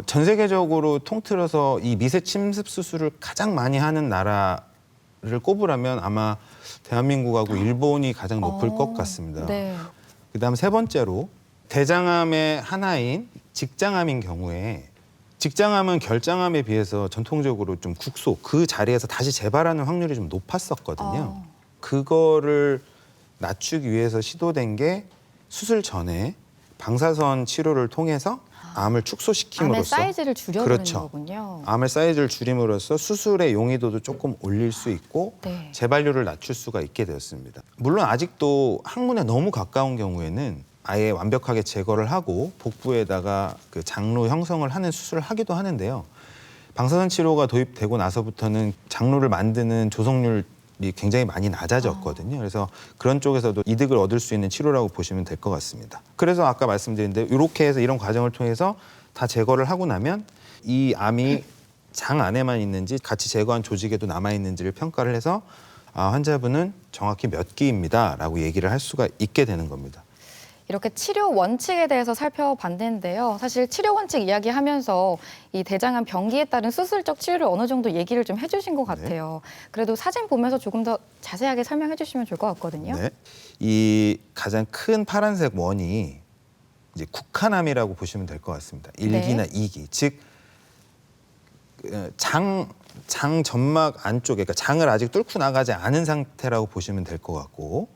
전 세계적으로 통틀어서 이 미세 침습 수술을 가장 많이 하는 나라를 꼽으라면 아마 대한민국하고 일본이 가장 높을 것 같습니다. 네. 그다음 세 번째로 대장암의 하나인 직장암인 경우에 직장암은 결장암에 비해서 전통적으로 좀 국소 그 자리에서 다시 재발하는 확률이 좀 높았었거든요. 그거를 낮추기 위해서 시도된 게 수술 전에 방사선 치료를 통해서 암을 암의 축소시킴으로써 사이즈를 줄여드는 그렇죠. 거군요. 암의 사이즈를 줄임으로써 수술의 용이도도 조금 올릴 수 있고 네. 재발률을 낮출 수가 있게 되었습니다. 물론 아직도 항문에 너무 가까운 경우에는 아예 완벽하게 제거를 하고 복부에다가 그 장루 형성을 하는 수술을 하기도 하는데요. 방사선 치료가 도입되고 나서부터는 장루를 만드는 조성률이 굉장히 많이 낮아졌거든요. 그래서 그런 쪽에서도 이득을 얻을 수 있는 치료라고 보시면 될 것 같습니다. 그래서 아까 말씀드린 대로 이렇게 해서 이런 과정을 통해서 다 제거를 하고 나면 이 암이 장 안에만 있는지 같이 제거한 조직에도 남아있는지를 평가를 해서 환자분은 정확히 몇 기입니다라고 얘기를 할 수가 있게 되는 겁니다. 이렇게 치료 원칙에 대해서 살펴봤는데요. 사실 치료 원칙 이야기하면서 이 대장암 병기에 따른 수술적 치료를 어느 정도 얘기를 좀 해주신 것 같아요. 그래도 사진 보면서 조금 더 자세하게 설명해 주시면 좋을 것 같거든요. 네. 이 가장 큰 파란색 원이 이제 국한암이라고 보시면 될 것 같습니다. 1기나 2기. 즉 장 점막 안쪽에, 그러니까 장을 아직 뚫고 나가지 않은 상태라고 보시면 될 것 같고,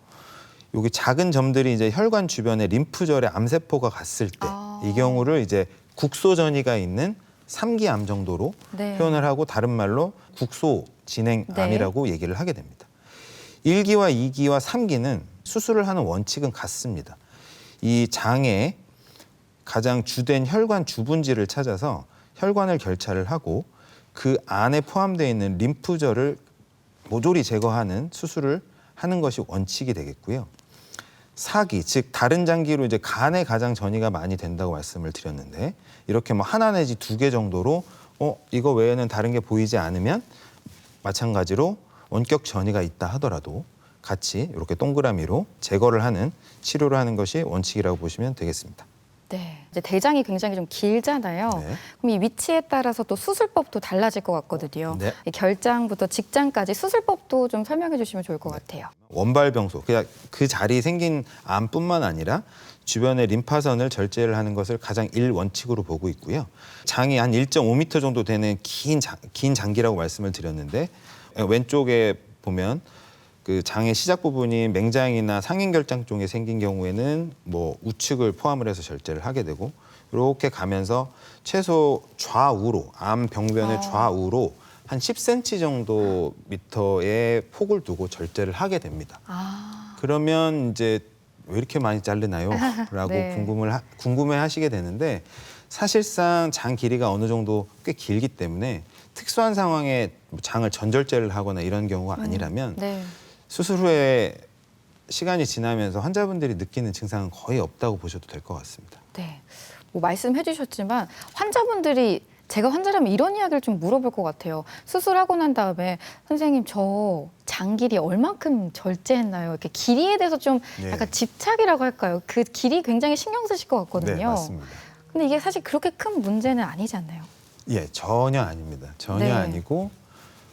여기 작은 점들이 이제 혈관 주변에 림프절에 암세포가 갔을 때 이 경우를 이제 국소 전이가 있는 3기 암 정도로 네. 표현을 하고, 다른 말로 국소 진행암이라고 얘기를 하게 됩니다. 1기와 2기와 3기는 수술을 하는 원칙은 같습니다. 이 장에 가장 주된 혈관 주분지를 찾아서 혈관을 결차를 하고 그 안에 포함되어 있는 림프절을 모조리 제거하는 수술을 하는 것이 원칙이 되겠고요. 4기, 즉 다른 장기로 이제 간에 가장 전이가 많이 된다고 말씀을 드렸는데, 이렇게 뭐 하나 내지 2개 정도로 이거 외에는 다른 게 보이지 않으면 마찬가지로 원격 전이가 있다 하더라도 같이 이렇게 동그라미로 제거를 하는 치료를 하는 것이 원칙이라고 보시면 되겠습니다. 네, 이제 대장이 굉장히 좀 길잖아요. 네. 그럼 이 위치에 따라서 또 수술법도 달라질 것 같거든요. 네. 이 결장부터 직장까지 수술법도 좀 설명해 주시면 좋을 것 같아요. 원발병소, 그냥 그 자리에 생긴 암뿐만 아니라 주변의 림파선을 절제를 하는 것을 가장 일원칙으로 보고 있고요. 장이 한 1.5m 정도 되는 긴 장기라고 말씀을 드렸는데, 왼쪽에 보면 그 장의 시작 부분이 맹장이나 상행결장 쪽에 생긴 경우에는 뭐 우측을 포함을 해서 절제를 하게 되고, 이렇게 가면서 최소 좌우로, 암 병변의 좌우로 한 10cm 정도 미터의 폭을 두고 절제를 하게 됩니다. 그러면 이제 왜 이렇게 많이 자르나요? 라고 네. 궁금해 하시게 되는데, 사실상 장 길이가 어느 정도 꽤 길기 때문에 특수한 상황에 장을 전절제를 하거나 이런 경우가 아니라면 네. 수술 후에 시간이 지나면서 환자분들이 느끼는 증상은 거의 없다고 보셔도 될 것 같습니다. 네. 뭐 말씀해 주셨지만 환자분들이 제가 환자라면 이런 이야기를 좀 물어볼 것 같아요. 수술하고 난 다음에 선생님 저 장 길이 얼만큼 절제했나요? 이렇게 길이에 대해서 좀 네. 약간 집착이라고 할까요? 그 길이 굉장히 신경 쓰실 것 같거든요. 네, 맞습니다. 근데 이게 사실 그렇게 큰 문제는 아니지 않나요? 예, 전혀 아닙니다. 전혀 네. 아니고,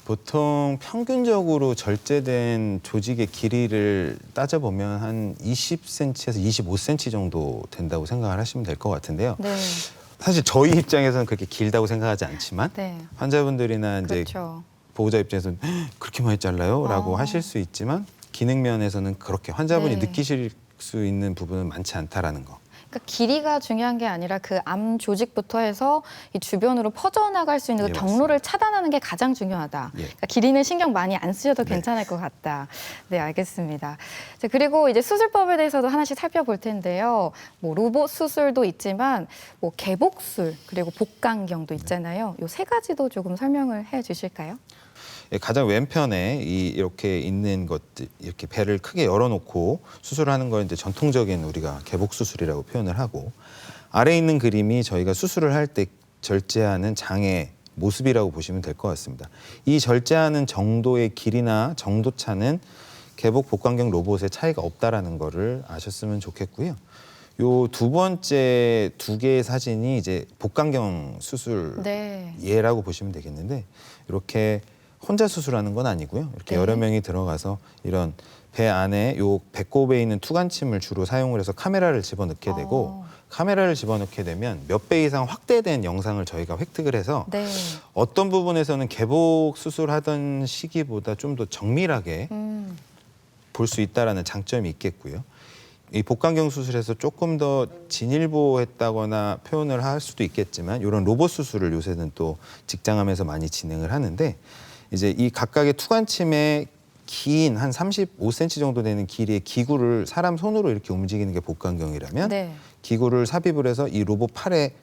보통 평균적으로 절제된 조직의 길이를 따져보면 한 20cm에서 25cm 정도 된다고 생각을 하시면 될 것 같은데요. 네. 사실 저희 입장에서는 그렇게 길다고 생각하지 않지만 네. 환자분들이나 이제 그렇죠. 보호자 입장에서는 그렇게 많이 잘라요? 라고 아. 하실 수 있지만, 기능 면에서는 그렇게 환자분이 네. 느끼실 수 있는 부분은 많지 않다라는 거. 그러니까 길이가 중요한 게 아니라 그 암 조직부터 해서 이 주변으로 퍼져나갈 수 있는 그 예, 경로를 차단하는 게 가장 중요하다. 예. 그러니까 길이는 신경 많이 안 쓰셔도 네. 괜찮을 것 같다. 네, 알겠습니다. 자, 그리고 이제 수술법에 대해서도 하나씩 살펴볼 텐데요. 뭐 로봇 수술도 있지만 뭐 개복술 그리고 복강경도 있잖아요. 요 세 가지도 조금 설명을 해 주실까요? 예, 가장 왼편에 이렇게 있는 것들, 이렇게 배를 크게 열어놓고 수술하는 걸 이제 전통적인 우리가 개복 수술이라고 표현을 하고, 아래에 있는 그림이 저희가 수술을 할 때 절제하는 장의 모습이라고 보시면 될 것 같습니다. 이 절제하는 정도의 길이나 정도 차는 개복 복강경 로봇의 차이가 없다라는 거를 아셨으면 좋겠고요. 요 두 번째 2개의 사진이 이제 복강경 수술 네. 예라고 보시면 되겠는데, 이렇게 혼자 수술하는 건 아니고요. 이렇게 네. 여러 명이 들어가서 이런 배 안에 요 배꼽에 있는 투관침을 주로 사용을 해서 카메라를 집어넣게 되고, 카메라를 집어넣게 되면 몇 배 이상 확대된 영상을 저희가 획득을 해서 네. 어떤 부분에서는 개복 수술하던 시기보다 좀 더 정밀하게 볼 수 있다라는 장점이 있겠고요. 이 복강경 수술에서 조금 더 진일보했다거나 표현을 할 수도 있겠지만 이런 로봇 수술을 요새는 또 직장암에서 많이 진행을 하는데 이제 이 각각의 투관침에 긴 한 35cm 정도 되는 길이의 기구를 사람 손으로 이렇게 움직이는 게 복강경이라면 네. 기구를 삽입을 해서 이 로봇 팔에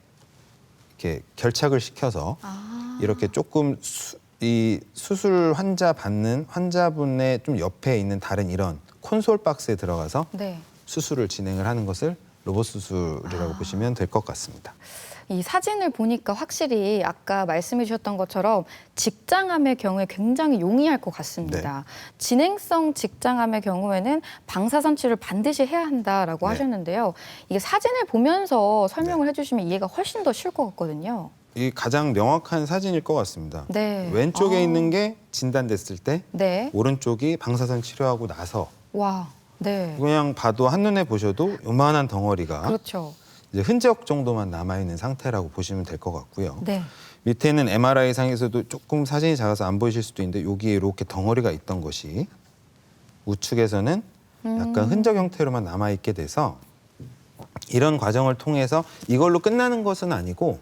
이렇게 결착을 시켜서 이렇게 조금 이 수술 환자 받는 환자분의 좀 옆에 있는 다른 이런 콘솔 박스에 들어가서 네. 수술을 진행을 하는 것을 로봇 수술이라고 보시면 될 것 같습니다. 이 사진을 보니까 확실히 아까 말씀해 주셨던 것처럼 직장암의 경우에 굉장히 용이할 것 같습니다. 진행성 직장암의 경우에는 방사선 치료를 반드시 해야 한다라고 네. 하셨는데요. 이게 사진을 보면서 설명을 해주시면 이해가 훨씬 더 쉬울 것 같거든요. 이 가장 명확한 사진일 것 같습니다. 네. 왼쪽에 있는 게 진단됐을 때 네. 오른쪽이 방사선 치료하고 나서 와. 네. 그냥 봐도 한눈에 보셔도 요만한 덩어리가 그렇죠. 이제 흔적 정도만 남아있는 상태라고 보시면 될 것 같고요. 네. 밑에는 MRI 상에서도 조금 사진이 작아서 안 보이실 수도 있는데 여기에 이렇게 덩어리가 있던 것이 우측에서는 약간 흔적 형태로만 남아있게 돼서 이런 과정을 통해서 이걸로 끝나는 것은 아니고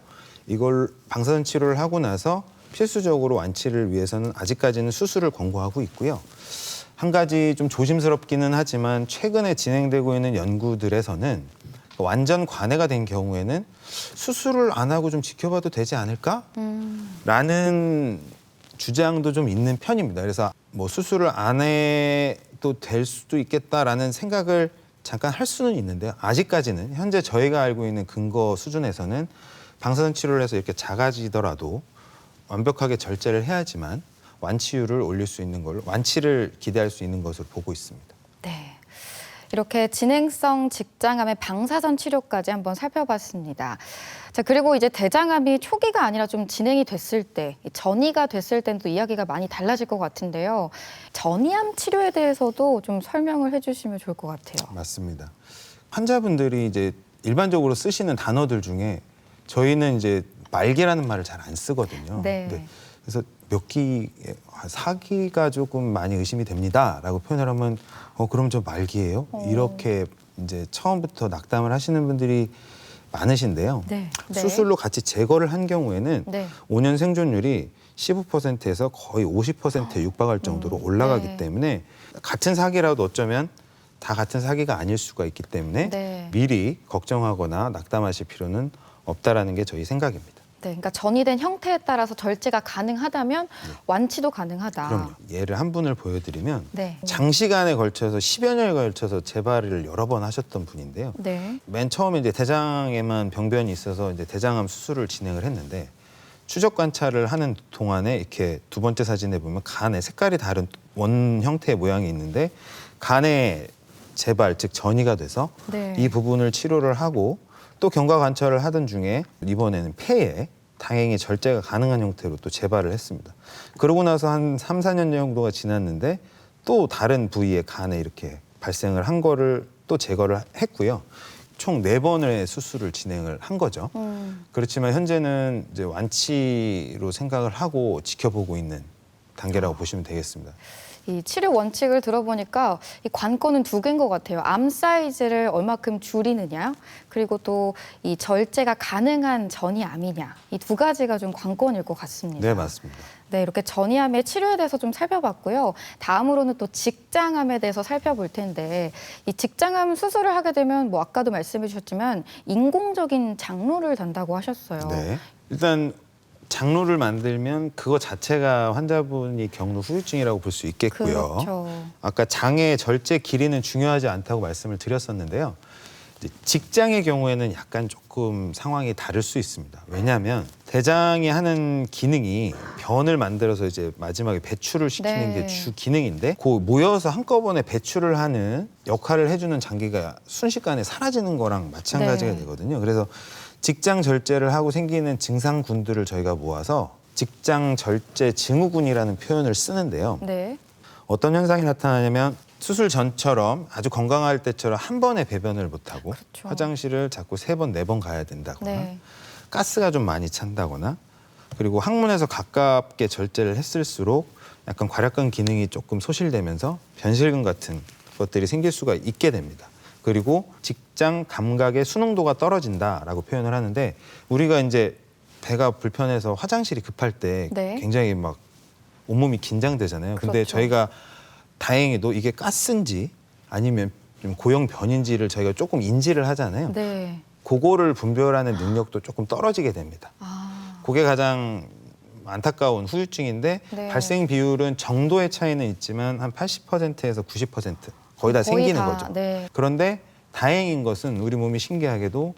이걸 방사선 치료를 하고 나서 필수적으로 완치를 위해서는 아직까지는 수술을 권고하고 있고요. 한 가지 좀 조심스럽기는 하지만 최근에 진행되고 있는 연구들에서는 완전 관해가 된 경우에는 수술을 안 하고 좀 지켜봐도 되지 않을까? 라는 주장도 좀 있는 편입니다. 그래서 뭐 수술을 안 해도 될 수도 있겠다라는 생각을 잠깐 할 수는 있는데요. 아직까지는 현재 저희가 알고 있는 근거 수준에서는 방사선 치료를 해서 이렇게 작아지더라도 완벽하게 절제를 해야지만 완치율을 올릴 수 있는 걸로 완치를 기대할 수 있는 것으로 보고 있습니다. 네. 이렇게 진행성 직장암의 방사선 치료까지 한번 살펴봤습니다. 자, 그리고 이제 대장암이 초기가 아니라 좀 진행이 됐을 때, 전이가 됐을 때는 또 이야기가 많이 달라질 것 같은데요. 전이암 치료에 대해서도 좀 설명을 해주시면 좋을 것 같아요. 맞습니다. 환자분들이 이제 일반적으로 쓰시는 단어들 중에 저희는 이제 말기라는 말을 잘 안 쓰거든요. 네. 그래서 몇 기, 4기가 조금 많이 의심이 됩니다라고 표현을 하면 그럼 저 말기예요? 이렇게 이제 처음부터 낙담을 하시는 분들이 많으신데요. 네. 네. 수술로 같이 제거를 한 경우에는 네. 5년 생존율이 15%에서 거의 50%에 육박할 정도로 올라가기 네. 때문에 같은 사기라도 어쩌면 다 같은 사기가 아닐 수가 있기 때문에 네. 미리 걱정하거나 낙담하실 필요는 없다라는 게 저희 생각입니다. 네, 그러니까 전이된 형태에 따라서 절제가 가능하다면 완치도 가능하다. 그럼요. 예를 한 분을 보여드리면 네. 장시간에 걸쳐서 10여 년에 걸쳐서 재발을 여러 번 하셨던 분인데요. 네. 맨 처음에 이제 대장에만 병변이 있어서 이제 대장암 수술을 진행을 했는데 추적 관찰을 하는 동안에 이렇게 두 번째 사진에 보면 간에 색깔이 다른 원 형태의 모양이 있는데 간에 재발 즉 전이가 돼서 네. 이 부분을 치료를 하고 또 경과 관찰을 하던 중에 이번에는 폐에 다행히 절제가 가능한 형태로 또 재발을 했습니다. 그러고 나서 한 3, 4년 정도가 지났는데 또 다른 부위의 간에 이렇게 발생을 한 거를 또 제거를 했고요. 총 4번의 수술을 진행을 한 거죠. 그렇지만 현재는 이제 완치로 생각을 하고 지켜보고 있는 단계라고 보시면 되겠습니다. 이 치료 원칙을 들어보니까 이 관건은 두 개인 것 같아요. 암 사이즈를 얼마큼 줄이느냐, 그리고 또 이 절제가 가능한 전이암이냐, 이 두 가지가 좀 관건일 것 같습니다. 네, 맞습니다. 네, 이렇게 전이암의 치료에 대해서 좀 살펴봤고요. 다음으로는 또 직장암에 대해서 살펴볼 텐데, 이 직장암 수술을 하게 되면 뭐 아까도 말씀해 주셨지만 인공적인 장로를 단다고 하셨어요. 네. 일단 장로를 만들면 그거 자체가 환자분이 겪는 후유증이라고 볼 수 있겠고요. 그렇죠. 아까 장의 절제 길이는 중요하지 않다고 말씀을 드렸었는데요. 이제 직장의 경우에는 약간 조금 상황이 다를 수 있습니다. 왜냐하면 대장이 하는 기능이 변을 만들어서 이제 마지막에 배출을 시키는 네. 게 주 기능인데 그 모여서 한꺼번에 배출을 하는 역할을 해주는 장기가 순식간에 사라지는 거랑 마찬가지가 네. 되거든요. 그래서 직장 절제를 하고 생기는 증상군들을 저희가 모아서 직장 절제 증후군이라는 표현을 쓰는데요. 네. 어떤 현상이 나타나냐면 수술 전처럼 아주 건강할 때처럼 한 번에 배변을 못하고 그렇죠. 화장실을 자꾸 3번, 4번 가야 된다거나 네. 가스가 좀 많이 찬다거나 그리고 항문에서 가깝게 절제를 했을수록 약간 괄약근 기능이 조금 소실되면서 변실근 같은 것들이 생길 수가 있게 됩니다. 그리고 직장 감각의 순응도가 떨어진다라고 표현을 하는데 우리가 이제 배가 불편해서 화장실이 급할 때 네. 굉장히 막 온몸이 긴장되잖아요. 근데 그렇죠. 저희가 다행히도 이게 가스인지 아니면 좀 고형변인지를 저희가 조금 인지를 하잖아요. 네. 그거를 분별하는 능력도 조금 떨어지게 됩니다. 아, 그게 가장 안타까운 후유증인데 네. 발생 비율은 정도의 차이는 있지만 한 80%에서 90% 거의 다 생기는 거죠. 네. 그런데 다행인 것은 우리 몸이 신기하게도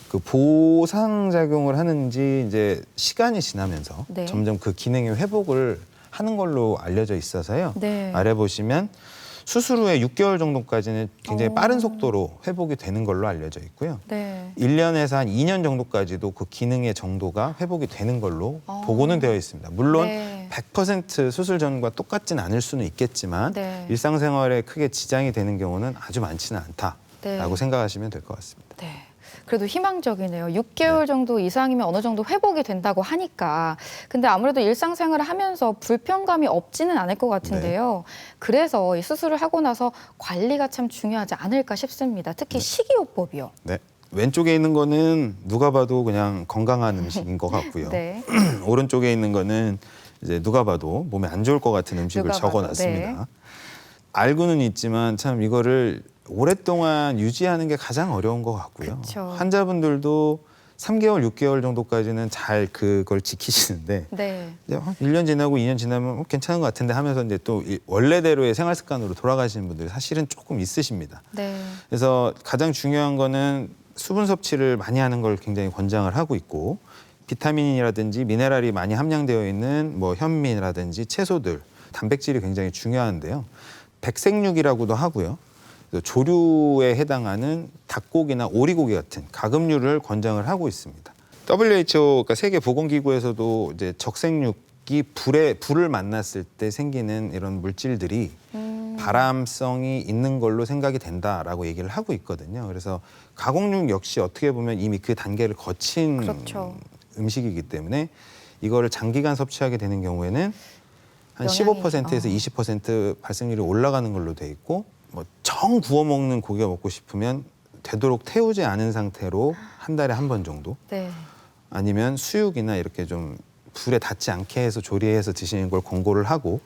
그 보상작용을 하는지 이제 시간이 지나면서 네. 점점 그 기능의 회복을 하는 걸로 알려져 있어서요. 네. 아래 보시면 수술 후에 6개월 정도까지는 굉장히 빠른 속도로 회복이 되는 걸로 알려져 있고요. 네. 1년에서 한 2년 정도까지도 그 기능의 정도가 회복이 되는 걸로 보고는 되어 있습니다. 물론 네. 100% 수술 전과 똑같진 않을 수는 있겠지만 네. 일상생활에 크게 지장이 되는 경우는 아주 많지는 않다라고 네. 생각하시면 될 것 같습니다. 네. 그래도 희망적이네요. 6개월 정도 이상이면 어느 정도 회복이 된다고 하니까. 근데 아무래도 일상생활을 하면서 불편감이 없지는 않을 것 같은데요. 그래서 이 수술을 하고 나서 관리가 참 중요하지 않을까 싶습니다. 특히 식이요법이요. 네. 왼쪽에 있는 거는 누가 봐도 그냥 건강한 음식인 것 같고요. 네. 오른쪽에 있는 거는 이제 누가 봐도 몸에 안 좋을 것 같은 음식을 누가 봐도, 적어놨습니다. 네. 알고는 있지만 참 이거를 오랫동안 유지하는 게 가장 어려운 것 같고요. 그쵸. 환자분들도 3개월, 6개월 정도까지는 잘 그걸 지키시는데 네. 이제 1년 지나고 2년 지나면 괜찮은 것 같은데 하면서 이제 또 원래대로의 생활 습관으로 돌아가시는 분들이 사실은 조금 있으십니다. 네. 그래서 가장 중요한 거는 수분 섭취를 많이 하는 걸 굉장히 권장을 하고 있고 비타민이라든지 미네랄이 많이 함량되어 있는 뭐 현미라든지 채소들, 단백질이 굉장히 중요한데요. 백색육이라고도 하고요. 조류에 해당하는 닭고기나 오리고기 같은 가금류를 권장을 하고 있습니다. WHO, 그러니까 세계보건기구에서도 이제 적색육이 불을 만났을 때 생기는 이런 물질들이 발암성이 있는 걸로 생각이 된다라고 얘기를 하고 있거든요. 그래서 가공육 역시 어떻게 보면 이미 그 단계를 거친 그렇죠. 음식이기 때문에 이거를 장기간 섭취하게 되는 경우에는 한 영향이, 15%에서 20% 발생률이 올라가는 걸로 돼 있고 뭐 정 구워 먹는 고기가 먹고 싶으면 되도록 태우지 않은 상태로 한 달에 한 번 정도 네. 아니면 수육이나 이렇게 좀 불에 닿지 않게 해서 조리해서 드시는 걸 권고를 하고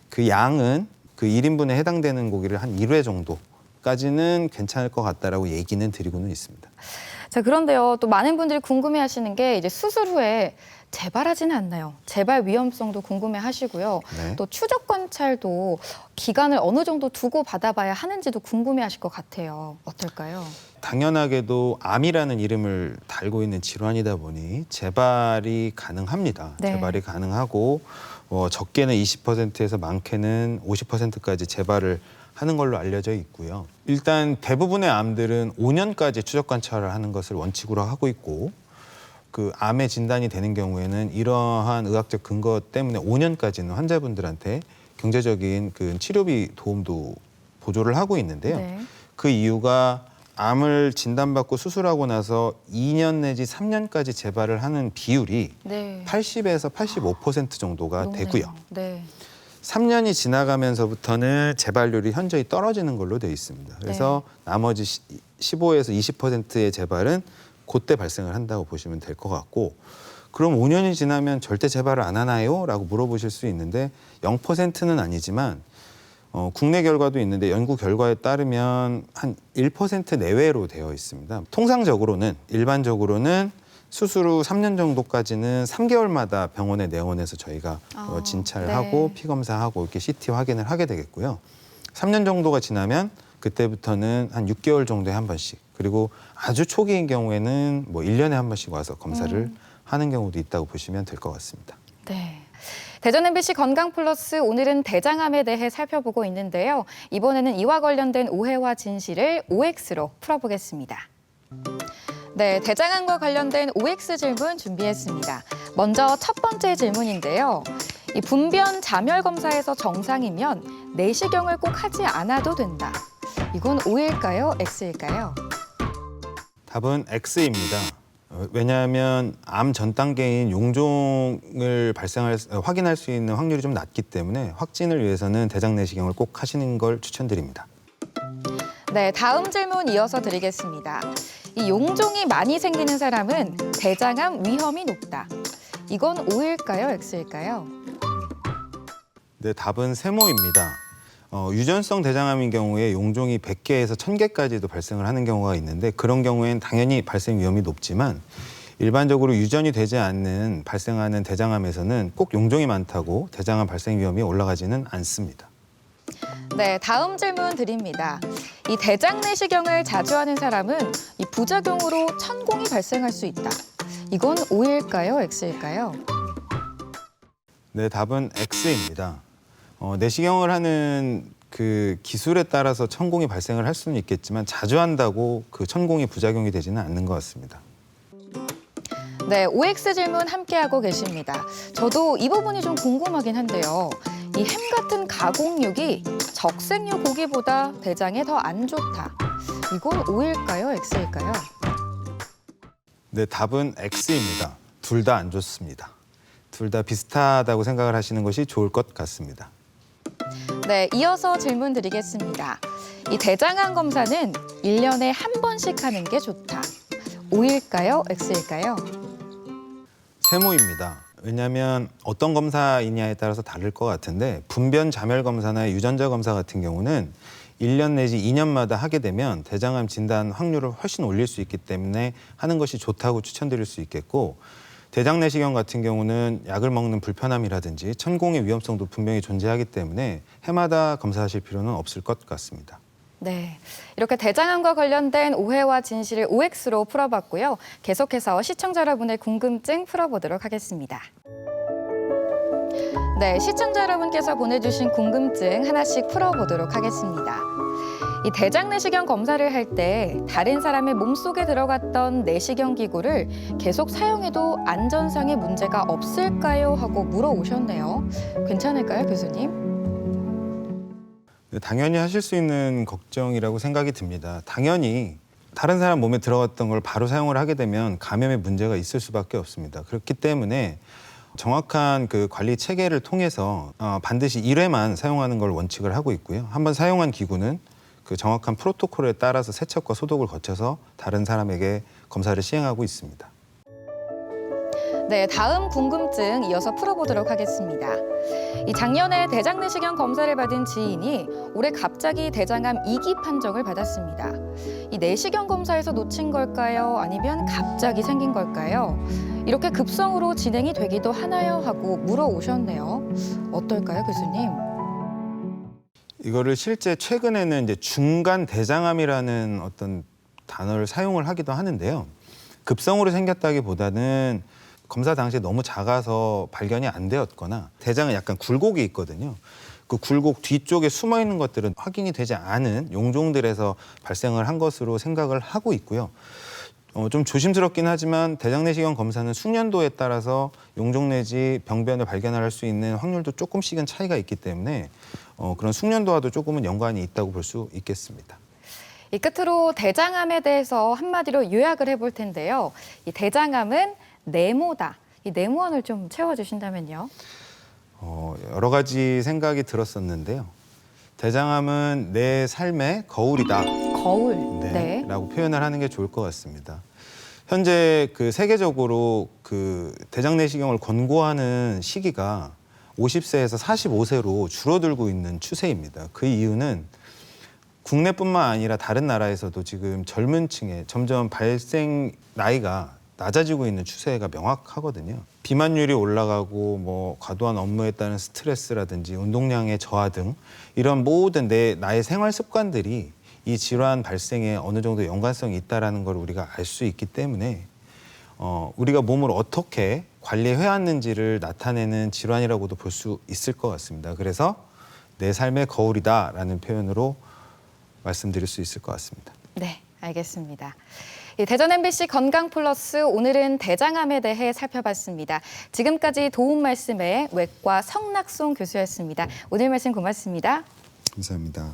그 양은 그 1인분에 해당되는 고기를 한 1회 정도까지는 괜찮을 것 같다라고 얘기는 드리고는 있습니다. 자, 그런데요. 또 많은 분들이 궁금해하시는 게 이제 수술 후에 재발하지는 않나요? 재발 위험성도 궁금해하시고요. 네. 또 추적 관찰도 기간을 어느 정도 두고 받아봐야 하는지도 궁금해하실 것 같아요. 어떨까요? 당연하게도 암이라는 이름을 달고 있는 질환이다 보니 재발이 가능합니다. 네. 재발이 가능하고 적게는 20%에서 많게는 50%까지 재발을 하는 걸로 알려져 있고요. 일단 대부분의 암들은 5년까지 추적 관찰을 하는 것을 원칙으로 하고 있고 그 암의 진단이 되는 경우에는 이러한 의학적 근거 때문에 5년까지는 환자분들한테 경제적인 그 치료비 도움도 보조를 하고 있는데요. 네. 그 이유가 암을 진단받고 수술하고 나서 2년 내지 3년까지 재발을 하는 비율이 네. 80에서 85% 정도가 높네요. 되고요. 네. 3년이 지나가면서부터는 재발률이 현저히 떨어지는 걸로 되어 있습니다. 그래서 나머지 15에서 20%의 재발은 그때 발생을 한다고 보시면 될 것 같고 그럼 5년이 지나면 절대 재발을 안 하나요? 라고 물어보실 수 있는데 0%는 아니지만 국내 결과도 있는데 연구 결과에 따르면 한 1% 내외로 되어 있습니다. 통상적으로는 일반적으로는 수술 후 3년 정도까지는 3개월마다 병원에 내원해서 저희가 진찰을 네. 하고 피 검사하고 이렇게 CT 확인을 하게 되겠고요. 3년 정도가 지나면 그때부터는 한 6개월 정도에 한 번씩 그리고 아주 초기인 경우에는 뭐 1년에 한 번씩 와서 검사를 하는 경우도 있다고 보시면 될 것 같습니다. 네. 대전 MBC 건강 플러스 오늘은 대장암에 대해 살펴보고 있는데요. 이번에는 이와 관련된 오해와 진실을 OX로 풀어보겠습니다. 네, 대장암과 관련된 OX 질문 준비했습니다. 먼저 첫 번째 질문인데요. 이 분변 자멸 검사에서 정상이면 내시경을 꼭 하지 않아도 된다. 이건 O일까요? X일까요? 답은 X입니다. 왜냐하면 암 전 단계인 용종을 확인할 수 있는 확률이 좀 낮기 때문에 확진을 위해서는 대장 내시경을 꼭 하시는 걸 추천드립니다. 네, 다음 질문 이어서 드리겠습니다. 이 용종이 많이 생기는 사람은 대장암 위험이 높다. 이건 O일까요, X일까요? 네, 답은 세모입니다. 유전성 대장암인 경우에 용종이 100개에서 1000개까지도 발생을 하는 경우가 있는데 그런 경우에는 당연히 발생 위험이 높지만 일반적으로 유전이 되지 않는 발생하는 대장암에서는 꼭 용종이 많다고 대장암 발생 위험이 올라가지는 않습니다. 네, 다음 질문 드립니다. 이 대장 내시경을 자주 하는 사람은 이 부작용으로 천공이 발생할 수 있다. 이건 O일까요, X일까요? 네, 답은 X입니다. 내시경을 하는 그 기술에 따라서 천공이 발생을 할 수는 있겠지만 자주 한다고 그 천공이 부작용이 되지는 않는 것 같습니다. 네, OX 질문 함께하고 계십니다. 저도 이 부분이 좀 궁금하긴 한데요. 이 햄 같은 가공육이 적색육 고기보다 대장에 더 안 좋다. 이건 O일까요, X일까요? 네, 답은 X입니다. 둘 다 안 좋습니다. 둘 다 비슷하다고 생각을 하시는 것이 좋을 것 같습니다. 네, 이어서 질문 드리겠습니다. 이 대장암 검사는 1년에 한 번씩 하는 게 좋다. O일까요, X일까요? 세모입니다. 왜냐하면 어떤 검사이냐에 따라서 다를 것 같은데 분변 자멸 검사나 유전자 검사 같은 경우는 1년 내지 2년마다 하게 되면 대장암 진단 확률을 훨씬 올릴 수 있기 때문에 하는 것이 좋다고 추천드릴 수 있겠고 대장 내시경 같은 경우는 약을 먹는 불편함이라든지 천공의 위험성도 분명히 존재하기 때문에 해마다 검사하실 필요는 없을 것 같습니다. 네, 이렇게 대장암과 관련된 오해와 진실을 OX로 풀어봤고요. 계속해서 시청자 여러분의 궁금증 풀어보도록 하겠습니다. 네, 시청자 여러분께서 보내주신 궁금증 하나씩 풀어보도록 하겠습니다. 이 대장 내시경 검사를 할 때 다른 사람의 몸속에 들어갔던 내시경 기구를 계속 사용해도 안전상의 문제가 없을까요? 하고 물어오셨네요. 괜찮을까요, 교수님? 네, 당연히 하실 수 있는 걱정이라고 생각이 듭니다. 당연히 다른 사람 몸에 들어갔던 걸 바로 사용을 하게 되면 감염의 문제가 있을 수밖에 없습니다. 그렇기 때문에 정확한 그 관리 체계를 통해서 반드시 1회만 사용하는 걸 원칙을 하고 있고요. 한번 사용한 기구는 그 정확한 프로토콜에 따라서 세척과 소독을 거쳐서 다른 사람에게 검사를 시행하고 있습니다. 네, 다음 궁금증 이어서 풀어보도록 하겠습니다. 이 작년에 대장 내시경 검사를 받은 지인이 올해 갑자기 대장암 2기 판정을 받았습니다. 이 내시경 검사에서 놓친 걸까요? 아니면 갑자기 생긴 걸까요? 이렇게 급성으로 진행이 되기도 하나요? 하고 물어오셨네요. 어떨까요, 교수님? 이거를 실제 최근에는 이제 중간 대장암이라는 어떤 단어를 사용을 하기도 하는데요. 급성으로 생겼다기보다는 검사 당시에 너무 작아서 발견이 안 되었거나 대장은 약간 굴곡이 있거든요. 그 굴곡 뒤쪽에 숨어 있는 것들은 확인이 되지 않은 용종들에서 발생을 한 것으로 생각을 하고 있고요. 좀 조심스럽긴 하지만 대장 내시경 검사는 숙련도에 따라서 용종 내지 병변을 발견할 수 있는 확률도 조금씩은 차이가 있기 때문에 그런 숙련도와도 조금은 연관이 있다고 볼 수 있겠습니다. 이 끝으로 대장암에 대해서 한마디로 요약을 해볼 텐데요. 이 대장암은 네모다. 이 네모안을 좀 채워주신다면요. 여러 가지 생각이 들었었는데요. 대장암은 내 삶의 거울이다. 거울. 네, 라고 표현을 하는 게 좋을 것 같습니다. 현재 그 세계적으로 그 대장 내시경을 권고하는 시기가 50세에서 45세로 줄어들고 있는 추세입니다. 그 이유는 국내뿐만 아니라 다른 나라에서도 지금 젊은 층에 점점 발생 나이가 낮아지고 있는 추세가 명확하거든요. 비만율이 올라가고 뭐 과도한 업무에 따른 스트레스라든지 운동량의 저하 등 이런 모든 나의 생활 습관들이 이 질환 발생에 어느 정도 연관성이 있다는 걸 우리가 알 수 있기 때문에 우리가 몸을 어떻게 관리해 왔는지를 나타내는 질환이라고도 볼 수 있을 것 같습니다. 그래서 내 삶의 거울이다라는 표현으로 말씀드릴 수 있을 것 같습니다. 네, 알겠습니다. 대전 MBC 건강플러스 오늘은 대장암에 대해 살펴봤습니다. 지금까지 도움 말씀에 외과 성낙송 교수였습니다. 오늘 말씀 고맙습니다. 감사합니다.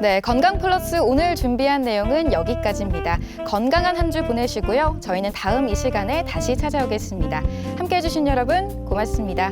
네, 건강플러스 오늘 준비한 내용은 여기까지입니다. 건강한 한 주 보내시고요. 저희는 다음 이 시간에 다시 찾아오겠습니다. 함께해 주신 여러분 고맙습니다.